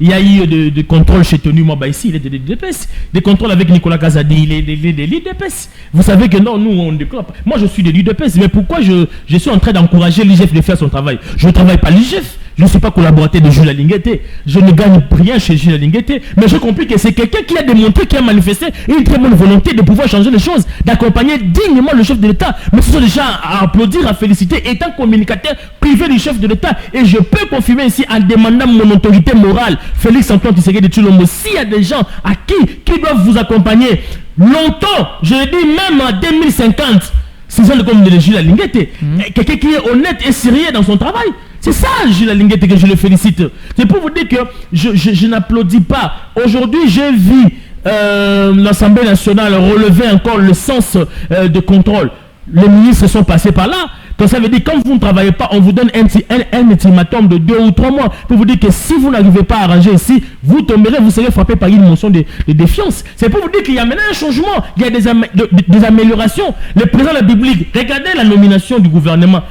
S3: il y a eu de contrôles chez Tenu Mwamba ici, il est de l'UDPS. Des contrôles avec Nicolas Kazadi, il est de l'UDPS. Vous savez que non, nous on déclare pas. Moi je suis de l'UDPS, mais pourquoi je suis en train d'encourager l'IGF de faire son travail? Je ne travaille pas l'IGF. Je ne suis pas collaborateur de Jules Alinguete. Je ne gagne rien chez Jules Alinguete. Mais je comprends que c'est quelqu'un qui a démontré, qui a manifesté une très bonne volonté de pouvoir changer les choses, d'accompagner dignement le chef de l'État. Mais ce sont des gens à applaudir, à féliciter, étant communicateur privé du chef de l'État. Et je peux confirmer ici, en demandant mon autorité morale, Félix-Antoine Tshisekedi Tshilombo, s'il y a des gens à qui doivent vous accompagner longtemps, je le dis même en 2050, c'est ça le comme de Jules Alinguete. Quelqu'un qui est honnête et sérieux dans son travail. C'est ça, Jules Alinguete, que je le félicite. C'est pour vous dire que je n'applaudis pas. Aujourd'hui, j'ai vu l'Assemblée nationale relever encore le sens de contrôle. Les ministres sont passés par là. Donc ça veut dire que quand vous ne travaillez pas, on vous donne un ultimatum de 2 ou 3 mois pour vous dire que si vous n'arrivez pas à arranger ici, vous tomberez, vous serez frappé par une motion de défiance. C'est pour vous dire qu'il y a maintenant un changement, il y a des améliorations. Le président de la République, regardez la nomination du gouvernement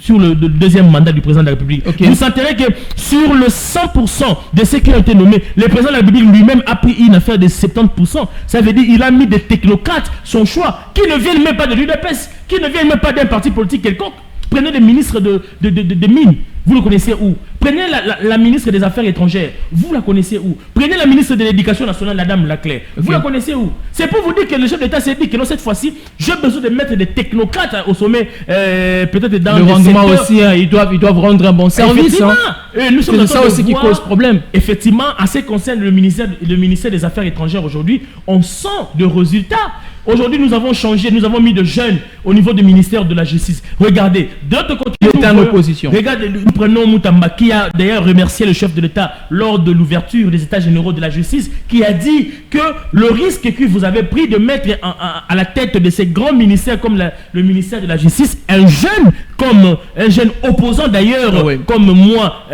S3: sur le deuxième mandat du président de la République. Okay. Vous sentirez que sur le 100% de ceux qui ont été nommés, le président de la République lui-même a pris une affaire de 70%. Ça veut dire qu'il a mis des technocrates, son choix, qui ne viennent même pas de l'UDPS, qui ne viennent même pas d'un parti politique quelconque. Prenez des ministres de mines, vous le connaissez où? Prenez la ministre des Affaires étrangères, vous la connaissez où? Prenez la ministre de l'Éducation nationale, la dame Laclaire, vous la connaissez où? C'est pour vous dire que le chef d'État s'est dit que non, cette fois-ci, j'ai besoin de mettre des technocrates au sommet, peut-être dans
S2: le rendement aussi, hein, ils doivent rendre un bon service.
S3: C'est ça aussi qui cause problème. Effectivement, en ce qui concerne le ministère des Affaires étrangères aujourd'hui, on sent de résultats. Aujourd'hui, nous avons changé, nous avons mis de jeunes au niveau du ministère de la Justice. Regardez, de l'autre côté,
S2: il est en opposition.
S3: Regardez, nous prenons Moutamba, qui a d'ailleurs remercié le chef de l'État lors de l'ouverture des États généraux de la Justice, qui a dit que le risque que vous avez pris de mettre à la tête de ces grands ministères comme le ministère de la Justice, un jeune opposant d'ailleurs, comme moi,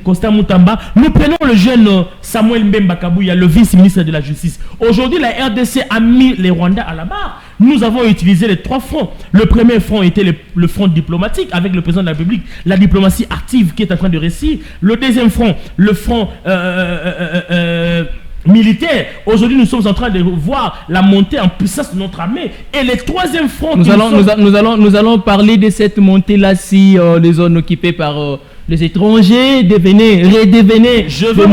S3: Constant Moutamba, nous prenons le jeune Samuel Mbemba Kabouya, le vice-ministre de la Justice. Aujourd'hui, la RDC a mis les Rwandais à la barre. Nous avons utilisé les 3 fronts. Le premier front était le front diplomatique avec le président de la République, la diplomatie active qui est en train de réussir. Le deuxième front, le front militaire. Aujourd'hui, nous sommes en train de voir la montée en puissance de notre armée. Et le troisième front...
S2: Nous allons parler de cette montée-là si les zones occupées par les étrangers redevenaient
S3: je veux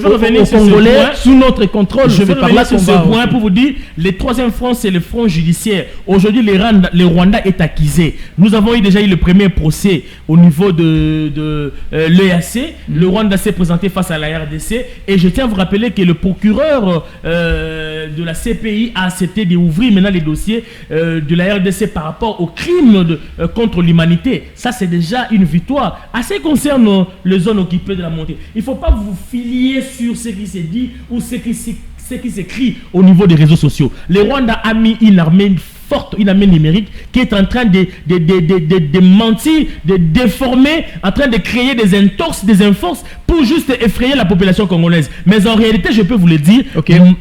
S3: revenir sur ce point
S2: sous notre contrôle.
S3: Je veux revenir sur ce point pour vous dire, le troisième front, c'est le front judiciaire. Aujourd'hui, le Rwanda est accusé. Nous avons déjà eu le premier procès au niveau de l'EAC. Le Rwanda s'est présenté face à la RDC. Et je tiens à vous rappeler que le procureur de la CPI a accepté d'ouvrir maintenant les dossiers de la RDC par rapport aux crimes contre l'humanité. Ça, c'est déjà une victoire. À ce qui concerne les zones occupées de la montée, il ne faut pas vous filier sur ce qui s'est dit ou ce qui s'écrit au niveau des réseaux sociaux. Le Rwanda a mis une armée forte, une armée numérique qui est en train de mentir, de déformer, en train de créer des entorses pour juste effrayer la population congolaise. Mais en réalité, je peux vous le dire,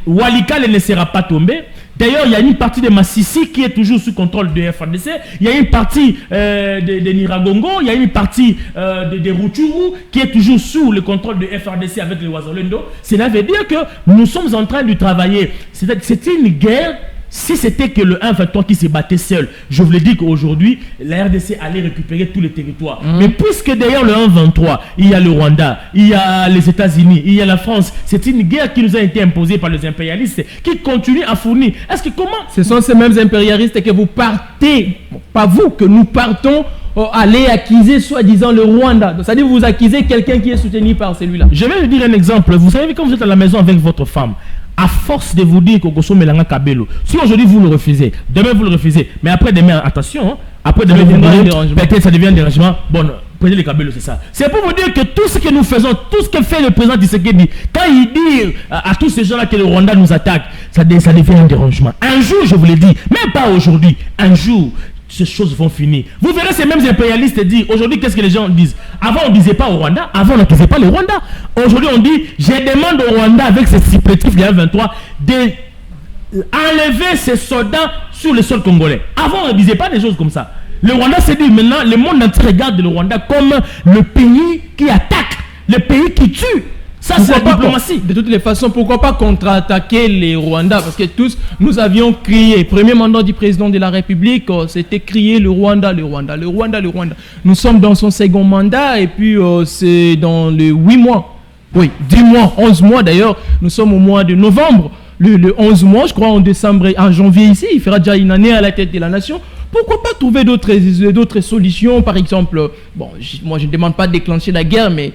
S3: Walikale ne sera pas tombé. D'ailleurs, il y a une partie de Massissi qui est toujours sous contrôle de FARDC. Il y a une partie de Niragongo. Il y a une partie de Rutshuru qui est toujours sous le contrôle de FARDC avec les Wazalendo. Cela veut dire que nous sommes en train de travailler. C'est une guerre. Si c'était que le 1-23 qui se battait seul, je vous l'ai dit qu'aujourd'hui, la RDC allait récupérer tous les territoires. Mais puisque derrière le 1-23, il y a le Rwanda, il y a les États-Unis, il y a la France, c'est une guerre qui nous a été imposée par les impérialistes qui continuent à fournir. Est-ce que comment...
S2: Ce sont ces mêmes impérialistes que vous partez, pas vous, que nous partons aller accuser soi-disant le Rwanda. C'est-à-dire vous accusez quelqu'un qui est soutenu par celui-là.
S3: Je vais vous dire un exemple. Vous savez, quand vous êtes à la maison avec votre femme, à force de vous dire que Gosso Melanga Kabelo, si aujourd'hui vous le refusez, demain vous le refusez, mais après demain, attention, après demain vous direz, peut-être ça devient un dérangement. Bon, prenez le Kabelo, c'est ça. C'est pour vous dire que tout ce que nous faisons, tout ce que fait le président Tshisekedi, quand il dit à tous ces gens-là que le Rwanda nous attaque, ça devient un dérangement. Un jour, je vous l'ai dit, même pas aujourd'hui, un jour, ces choses vont finir. Vous verrez ces mêmes impérialistes dire, aujourd'hui, qu'est-ce que les gens disent? Avant, on ne disait pas au Rwanda. Avant, on n'accusait pas le Rwanda. Aujourd'hui, on dit, je demande au Rwanda, avec ses supplétifs de 23, d'enlever ses soldats sur le sol congolais. Avant, on ne disait pas des choses comme ça. Le Rwanda s'est dit, maintenant, le monde entier regarde le Rwanda comme le pays qui attaque, le pays qui tue. Ça, c'est la diplomatie.
S2: De toutes les façons, pourquoi pas contre-attaquer les Rwandais? Parce que tous, nous avions crié. Premier mandat du président de la République, c'était crier le Rwanda, le Rwanda, le Rwanda, le Rwanda. Nous sommes dans son second mandat et puis c'est dans les 8 mois. Oui, 10 mois, 11 mois d'ailleurs. Nous sommes au mois de novembre. Le 11 mois, je crois, en janvier ici, il fera déjà une année à la tête de la nation. Pourquoi pas trouver d'autres solutions? Par exemple, bon, moi je ne demande pas de déclencher la guerre, mais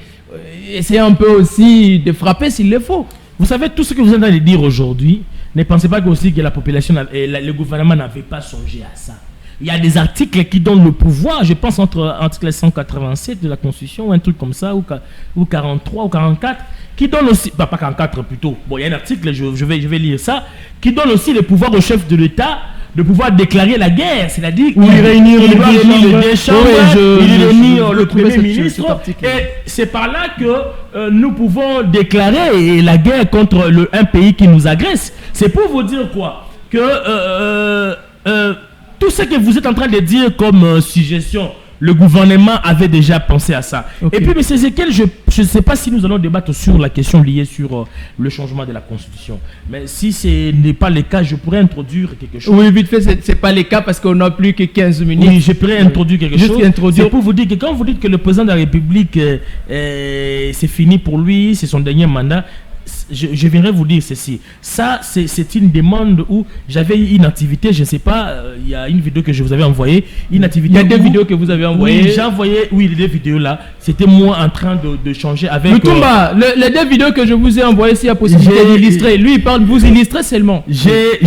S2: essayer un peu aussi de frapper s'il le faut.
S3: Vous savez, tout ce que vous êtes en train de dire aujourd'hui, ne pensez pas aussi que la population et le gouvernement n'avaient pas songé à ça. Il y a des articles qui donnent le pouvoir, je pense entre article 187 de la Constitution, ou un truc comme ça, ou 43 ou 44, qui donne aussi, pas 44 plutôt, bon il y a un article, je vais lire ça, qui donne aussi le pouvoir au chef de l'État de pouvoir déclarer la guerre, c'est-à-dire
S2: il réunit
S3: les deux chambres, il réunit le Premier ministre, et c'est par là que nous pouvons déclarer la guerre contre un pays qui nous agresse. C'est pour vous dire quoi? Que tout ce que vous êtes en train de dire comme suggestion, le gouvernement avait déjà pensé à ça. Okay. Et puis, M. Ezekiel, je ne sais pas si nous allons débattre sur la question liée sur le changement de la Constitution. Mais si ce n'est pas le cas, je pourrais introduire quelque chose.
S2: Oui, vite fait, ce n'est pas le cas parce qu'on n'a plus que 15 minutes.
S3: Oui, je pourrais introduire quelque chose. C'est pour vous dire que quand vous dites que le président de la République, c'est fini pour lui, c'est son dernier mandat, je viendrai vous dire ceci. Ça, c'est une demande où j'avais une activité, je ne sais pas, il y a une vidéo que je vous avais envoyée. Une activité.
S2: Il y a deux vidéos que vous avez envoyées.
S3: Oui, j'ai envoyé, les deux vidéos là. C'était moi en train de changer avec.
S2: Mutumba, les deux vidéos que je vous ai envoyées, s'il y a possibilité d'illustrer. Lui, il parle, vous illustrez seulement.
S3: J'ai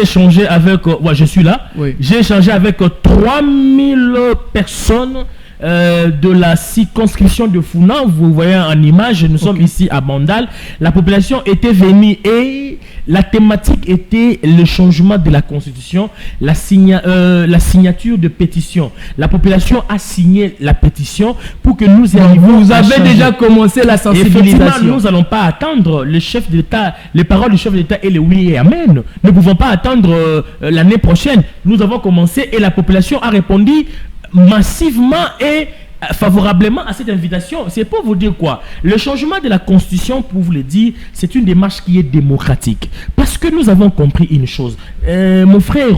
S3: échangé avec. Je suis là. Oui. J'ai échangé avec 3000 personnes. De la circonscription de Funa, vous voyez en image, nous sommes ici à Bandal. La population était venue et la thématique était le changement de la constitution, la signature de pétition. La population a signé la pétition pour que nous arrivions.
S2: Vous avez déjà commencé la sensibilisation.
S3: Effectivement, nous n'allons pas attendre le chef d'État, les paroles du chef d'État et le oui et amen. Nous ne pouvons pas attendre l'année prochaine. Nous avons commencé et la population a répondu massivement et favorablement à cette invitation. C'est pour vous dire quoi? Le changement de la constitution, pour vous le dire, c'est une démarche qui est démocratique. Parce que nous avons compris une chose. Mon frère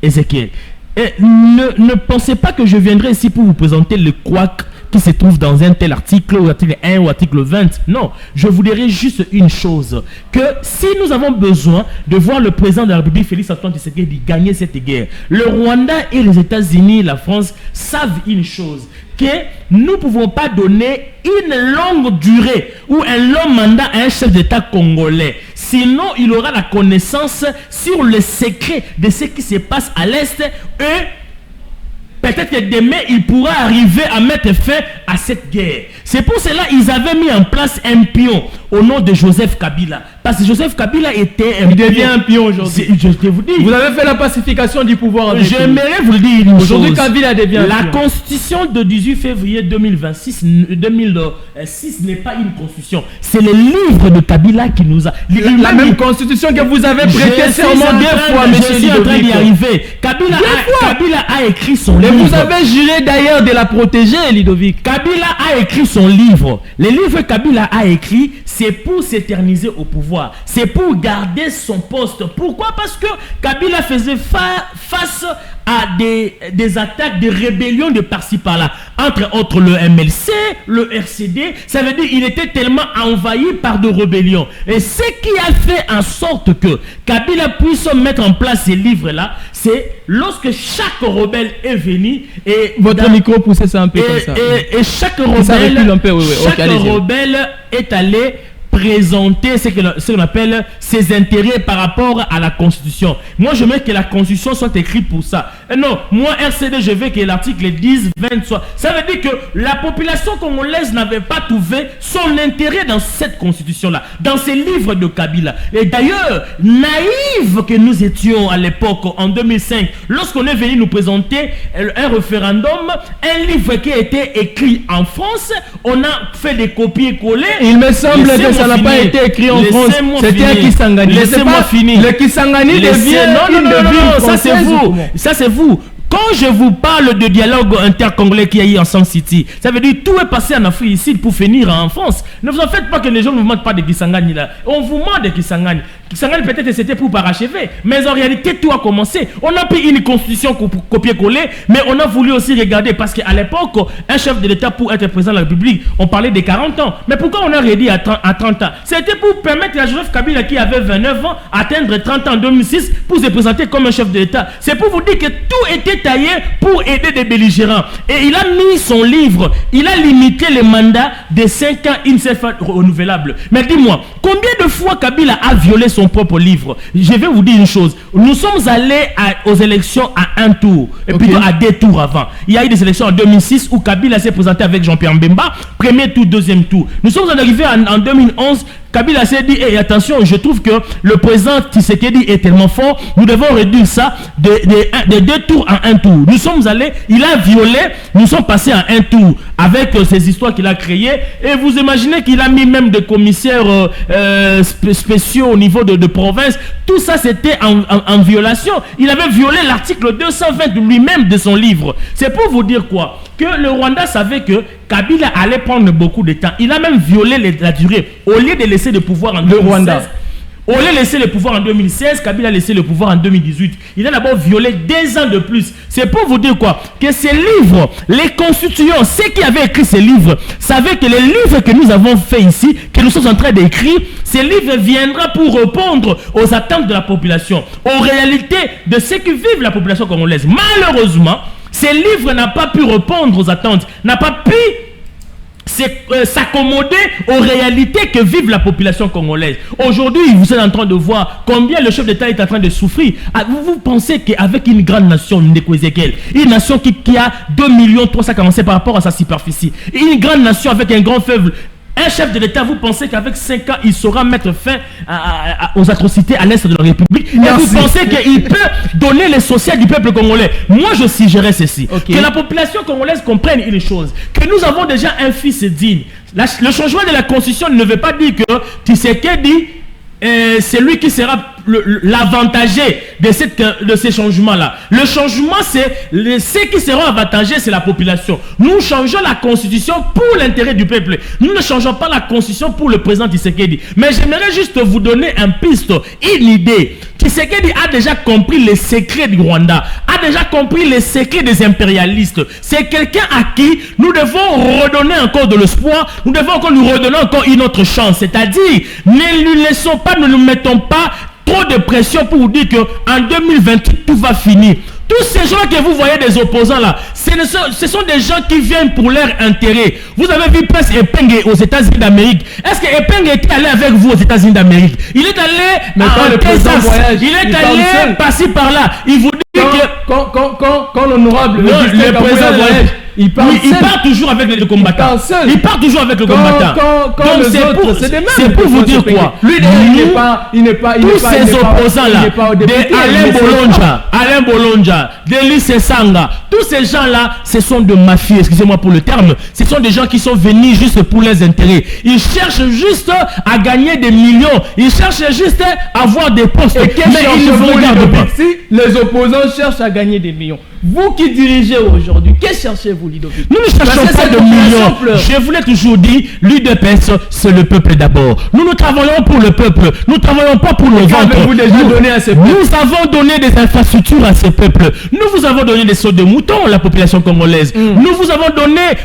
S3: Ezekiel, ne pensez pas que je viendrai ici pour vous présenter le couac qui se trouve dans un tel article, ou article 1 ou article 20. Non, je vous dirai juste une chose, que si nous avons besoin de voir le président de la République, Félix Antoine Tshisekedi, gagner cette guerre, le Rwanda et les États-Unis, la France, savent une chose, que nous ne pouvons pas donner une longue durée ou un long mandat à un chef d'État congolais. Sinon, il aura la connaissance sur le secret de ce qui se passe à l'Est et peut-être que demain, il pourra arriver à mettre fin à cette guerre. C'est pour cela qu'ils avaient mis en place un pion au nom de Joseph Kabila. Parce que Joseph Kabila était un pion. Il devient un pion aujourd'hui. Je vous dis.
S2: Vous avez fait la pacification du pouvoir.
S3: J'aimerais vous le dire une
S2: aujourd'hui,
S3: chose.
S2: Kabila devient un pion.
S3: La constitution de 18 février 2006 n'est pas une constitution. C'est le livre de Kabila qui nous a...
S2: La même constitution que vous avez prêté serment 2 fois, monsieur Ludovic. Je suis en train d'y
S3: arriver. Kabila a écrit son livre.
S2: Vous avez juré d'ailleurs de la protéger, Ludovic.
S3: Kabila a écrit son livre. Le livre que Kabila a écrit, c'est pour s'éterniser au pouvoir. C'est pour garder son poste. Pourquoi? Parce que Kabila faisait face à des attaques, des rébellions de par-ci par-là. Entre autres le MLC, le RCD. Ça veut dire qu'il était tellement envahi par de rébellions. Et ce qui a fait en sorte que Kabila puisse mettre en place ces livres-là, c'est lorsque chaque rebelle est venu et...
S2: Votre micro poussait ça un peu comme ça.
S3: Et chaque rebelle est allé présenter ce qu'on appelle ses intérêts par rapport à la Constitution. Moi, je veux que la Constitution soit écrite pour ça. Et non, moi, RCD, je veux que l'article 10, 20 soit... Ça veut dire que la population congolaise n'avait pas trouvé son intérêt dans cette Constitution-là, dans ces livres de Kabila. Et d'ailleurs, naïve que nous étions à l'époque, en 2005, lorsqu'on est venu nous présenter un référendum, un livre qui a été écrit en France, on a fait des copier-coller.
S2: Il me semble que ça n'a pas été écrit en France. C'était un Kisangani.
S3: Laissez-moi finir.
S2: Le Kisangani devient une ville française.
S3: Ça c'est vous. Ça c'est vous. Quand je vous parle de dialogue intercongolais qu'il y a eu en San City, ça veut dire tout est passé en Afrique ici pour finir en France. Ne vous en faites pas que les gens ne vous mentent pas de Kisangani là. On vous ment de Kisangani. Kisangani peut-être c'était pour parachever, mais en réalité tout a commencé. On a pris une constitution copier-coller, mais on a voulu aussi regarder parce qu'à l'époque, un chef de l'État pour être président de la République, on parlait des 40 ans. Mais pourquoi on a réduit à 30 ans? C'était pour permettre à Joseph Kabila qui avait 29 ans atteindre 30 ans en 2006 pour se présenter comme un chef de l'État. C'est pour vous dire que tout était taillé pour aider des belligérants. Et il a mis son livre, il a limité les mandats de 5 ans, une seule fois renouvelable. Mais dis-moi, combien de fois Kabila a violé son propre livre? Je vais vous dire une chose. Nous sommes allés aux élections à un tour, et plutôt à 2 tours avant. Il y a eu des élections en 2006 où Kabila s'est présenté avec Jean-Pierre Mbemba, premier tour, deuxième tour. Nous sommes arrivés en 2011. Kabila s'est dit, hey, attention, je trouve que le président Tshisekedi est tellement fort, nous devons réduire ça de 2 tours à 1 tour. Nous sommes allés, il a violé, nous sommes passés à 1 tour avec ces histoires qu'il a créées. Et vous imaginez qu'il a mis même des commissaires spéciaux au niveau de province. Tout ça, c'était en violation. Il avait violé l'article 220 de lui-même de son livre. C'est pour vous dire quoi? Que le Rwanda savait que Kabila allait prendre beaucoup de temps. Il a même violé la durée. Au lieu de laisser le pouvoir en 2016, au lieu de laisser le pouvoir en 2016, Kabila a laissé le pouvoir en 2018. Il a d'abord violé 2 ans de plus. C'est pour vous dire quoi? Que ces livres, les constituants, ceux qui avaient écrit ces livres, savaient que les livres que nous avons fait ici, que nous sommes en train d'écrire, ces livres viendront pour répondre aux attentes de la population, aux réalités de ce que vive la population congolaise. Malheureusement, ces livres n'ont pas pu répondre aux attentes, n'ont pas pu s'accommoder aux réalités que vive la population congolaise. Aujourd'hui, vous êtes en train de voir combien le chef d'État est en train de souffrir. Vous pensez qu'avec une grande nation, une nation qui a 2,340,000 par rapport à sa superficie, une grande nation avec un grand fleuve, un chef de l'État, vous pensez qu'avec 5 ans, il saura mettre fin aux atrocités à l'est de la République? Et vous pensez qu'il peut donner l'essentiel du peuple congolais? Moi, je suggérais ceci. Que la population congolaise comprenne une chose. Que nous avons déjà un fils digne. Le changement de la constitution ne veut pas dire que Tshisekedi, c'est lui qui sera l'avantagé de ces changements-là. Le changement, c'est ceux qui seront avantagés, c'est la population. Nous changeons la constitution pour l'intérêt du peuple. Nous ne changeons pas la constitution pour le président Tshisekedi. Mais j'aimerais juste vous donner une piste, une idée. Tshisekedi a déjà compris les secrets du Rwanda, a déjà compris les secrets des impérialistes. C'est quelqu'un à qui nous devons redonner encore de l'espoir, nous devons encore lui redonner encore une autre chance. C'est-à-dire, ne lui laissons pas, ne nous mettons pas trop de pression pour vous dire qu'en 2028, tout va finir. Tous ces gens que vous voyez des opposants là, ce sont des gens qui viennent pour leur intérêt. Vous avez vu presque Epenge aux États-Unis d'Amérique. Est-ce que Epenge était allé avec vous aux États-Unis d'Amérique? Il est allé en Texas, il est allé passer par là. Il vous dit que
S2: quand l'honorable
S3: le président voyage, il part toujours avec le combattant. Il part toujours avec le combattant. Donc c'est pour vous dire quoi? Lui, il n'est pas tous ces opposants là, Alain Bolonja, Delis Sanga, tous ces gens là, ce sont de mafieux, excusez-moi pour le terme. Ce sont des gens qui sont venus juste pour les intérêts. Ils cherchent juste à gagner des millions. Ils cherchent juste à avoir des postes.
S2: Mais ils ne vous regardent pas. Si les opposants cherchent à gagner des millions, vous qui dirigez aujourd'hui, qu'est-ce que cherchez-vous, Ludovic?
S3: Nous ne cherchons pas de millions. Je vous l'ai toujours dit, l'UDPS, c'est le peuple d'abord. Nous travaillons pour le peuple. Nous ne travaillons pas pour le ventre. Nous avons donné des infrastructures à ce peuple. Nous vous avons donné des sauts de moutons à la population congolaise.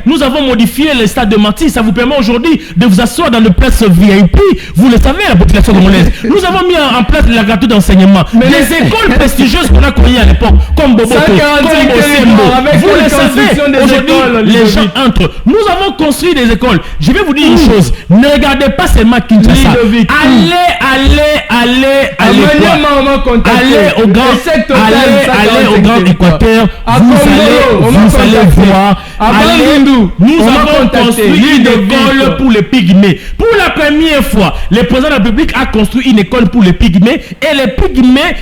S3: Nous avons modifié le stade de Marty. Ça vous permet aujourd'hui de vous asseoir dans le place VIP. Vous le savez, la population congolaise. Nous avons mis en place la gratuité d'enseignement. Les écoles prestigieuses qu'on a connues à l'époque, comme Boboto, vous le savez, aujourd'hui, les gens entrent. Nous avons construit des écoles. Je vais vous dire une chose. Ne regardez pas seulement Kinshasa. Allez au Grand Équateur. Vous allez voir. Nous avons construit une école pour les pygmées. Pour la première fois, le président de la République a construit une école pour les pygmées. Et les pygmées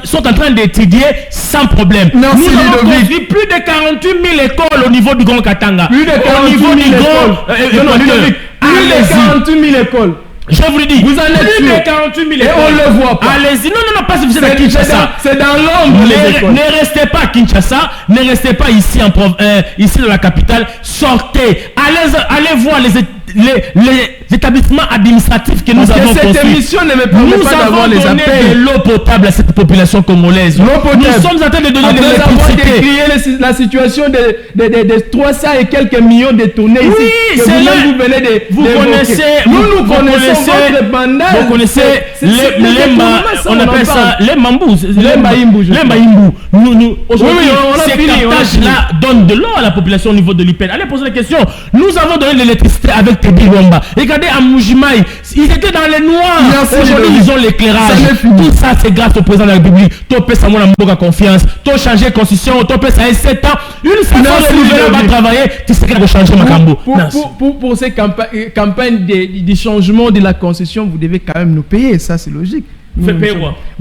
S3: sont en train d'étudier sans problème. Nous avons construit plus de 48 000 écoles au niveau du Grand Katanga.
S2: Plus de 48 000 écoles. Plus de 48 000 écoles.
S3: Je vous le dis,
S2: vous en êtes
S3: plus de 48 000 écoles.
S2: On le voit pas.
S3: Allez-y, non, pas si vous êtes à Kinshasa.
S2: C'est dans l'ombre.
S3: Ne restez pas à Kinshasa, ne restez pas ici ici dans la capitale. Sortez, allez voir les établissements administratifs que nous avons construits.
S2: Cette émission ne me permet pas d'avoir les appels.
S3: Nous avons donné de l'eau potable à cette population congolaise. Nous sommes en train de donner de l'électricité.
S2: La situation de 300 et quelques millions de tournées ici.
S3: Oui, c'est là. Vous connaissez
S2: votre bandage.
S3: Vous connaissez on appelle ça les mambous. Les maïmbous. Aujourd'hui, ces captages-là donnent de l'eau à la population au niveau de l'IPEN. Allez poser la question. Nous avons donné de l'électricité avec Teddy Wamba. Regardez à Moujimaï, ils étaient dans les noirs. Aujourd'hui, ils ont l'éclairage. Tout ça, c'est grâce au président de la République. Topé Samuel Mboga confiance. Tout changer constitution. Topé ça 7 ans. Une façon de nouvelle va travailler. Tu sais qu'elle va changer Macambo.
S2: Pour ces campagnes de changement de la constitution, vous devez quand même nous payer. Ça, c'est logique. Vous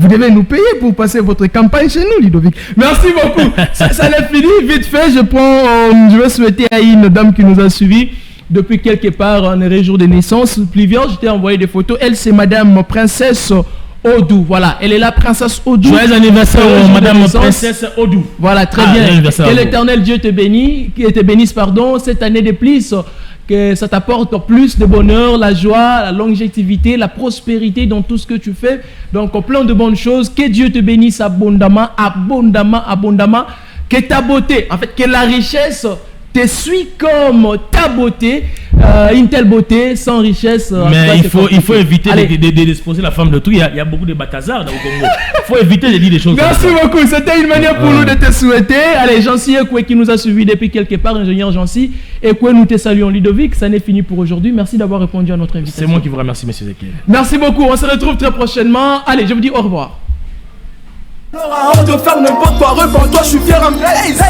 S2: devez nous payer pour passer votre campagne chez nous, Ludovic. Merci beaucoup. ça n'est fini. Vite fait, je vais souhaiter à une dame qui nous a suivis depuis quelque part en jour de naissance. Pluvieux, je t'ai envoyé des photos. Elle, c'est Madame Princesse Odou. Voilà, elle est la Princesse Odou.
S3: Joyeux anniversaire, Madame Princesse Odou.
S2: Voilà, très bien. Que l'Éternel Dieu te bénisse, cette année de plus. Que ça t'apporte plus de bonheur, la joie, la longévité, la prospérité dans tout ce que tu fais. Donc, plein de bonnes choses. Que Dieu te bénisse abondamment. Que ta beauté, en fait, que la richesse te suit comme ta beauté, une telle beauté sans richesse.
S3: Mais il faut éviter d'exposer la femme de tout. Il y a beaucoup de batazars dans le Congo. Il faut éviter de dire des choses.
S2: Merci beaucoup. C'était une manière pour nous de te souhaiter. Allez, Jancy Ekwe qui nous a suivis depuis quelque part, ingénieur Jancy Ekwe, nous te saluons. Ludovic, ça n'est fini pour aujourd'hui. Merci d'avoir répondu à notre invitation.
S3: C'est moi qui vous remercie, monsieur Zekiel.
S2: Merci beaucoup. On se retrouve très prochainement. Allez, je vous dis au revoir.
S1: Avant de faire n'importe quoi, repens-toi, je suis fier en place.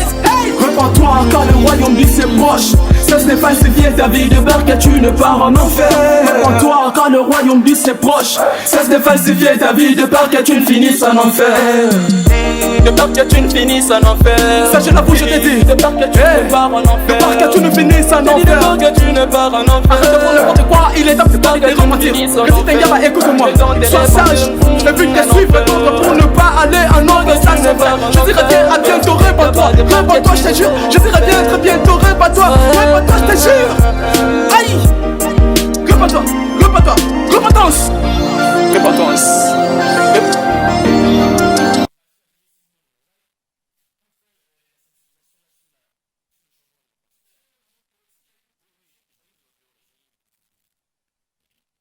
S1: Repens-toi quand le royaume dit c'est proche. Cesse de falsifier ta vie de beurre que tu ne pars en enfer. Repens-toi quand le royaume dit c'est proche. Cesse de falsifier ta vie de peur que tu ne finisses en enfer. de peur que tu ne finisses en enfer. Ça je l'avoue, je t'ai dit, de peur que tu ne pars en enfer. De peur que tu ne finisses en enfer. De peur que tu ne pars en enfer. Arrête de faire n'importe quoi, il est temps que tu parles de repartir. Que si t'es gars, écoute-moi, sois sage. J'ai vu te suivre d'autres pour ne pas aller en enfer. Je dirais bien à bientôt, réponds-toi, réponds-toi, je te jure. Je dirais bien très bientôt, réponds-toi.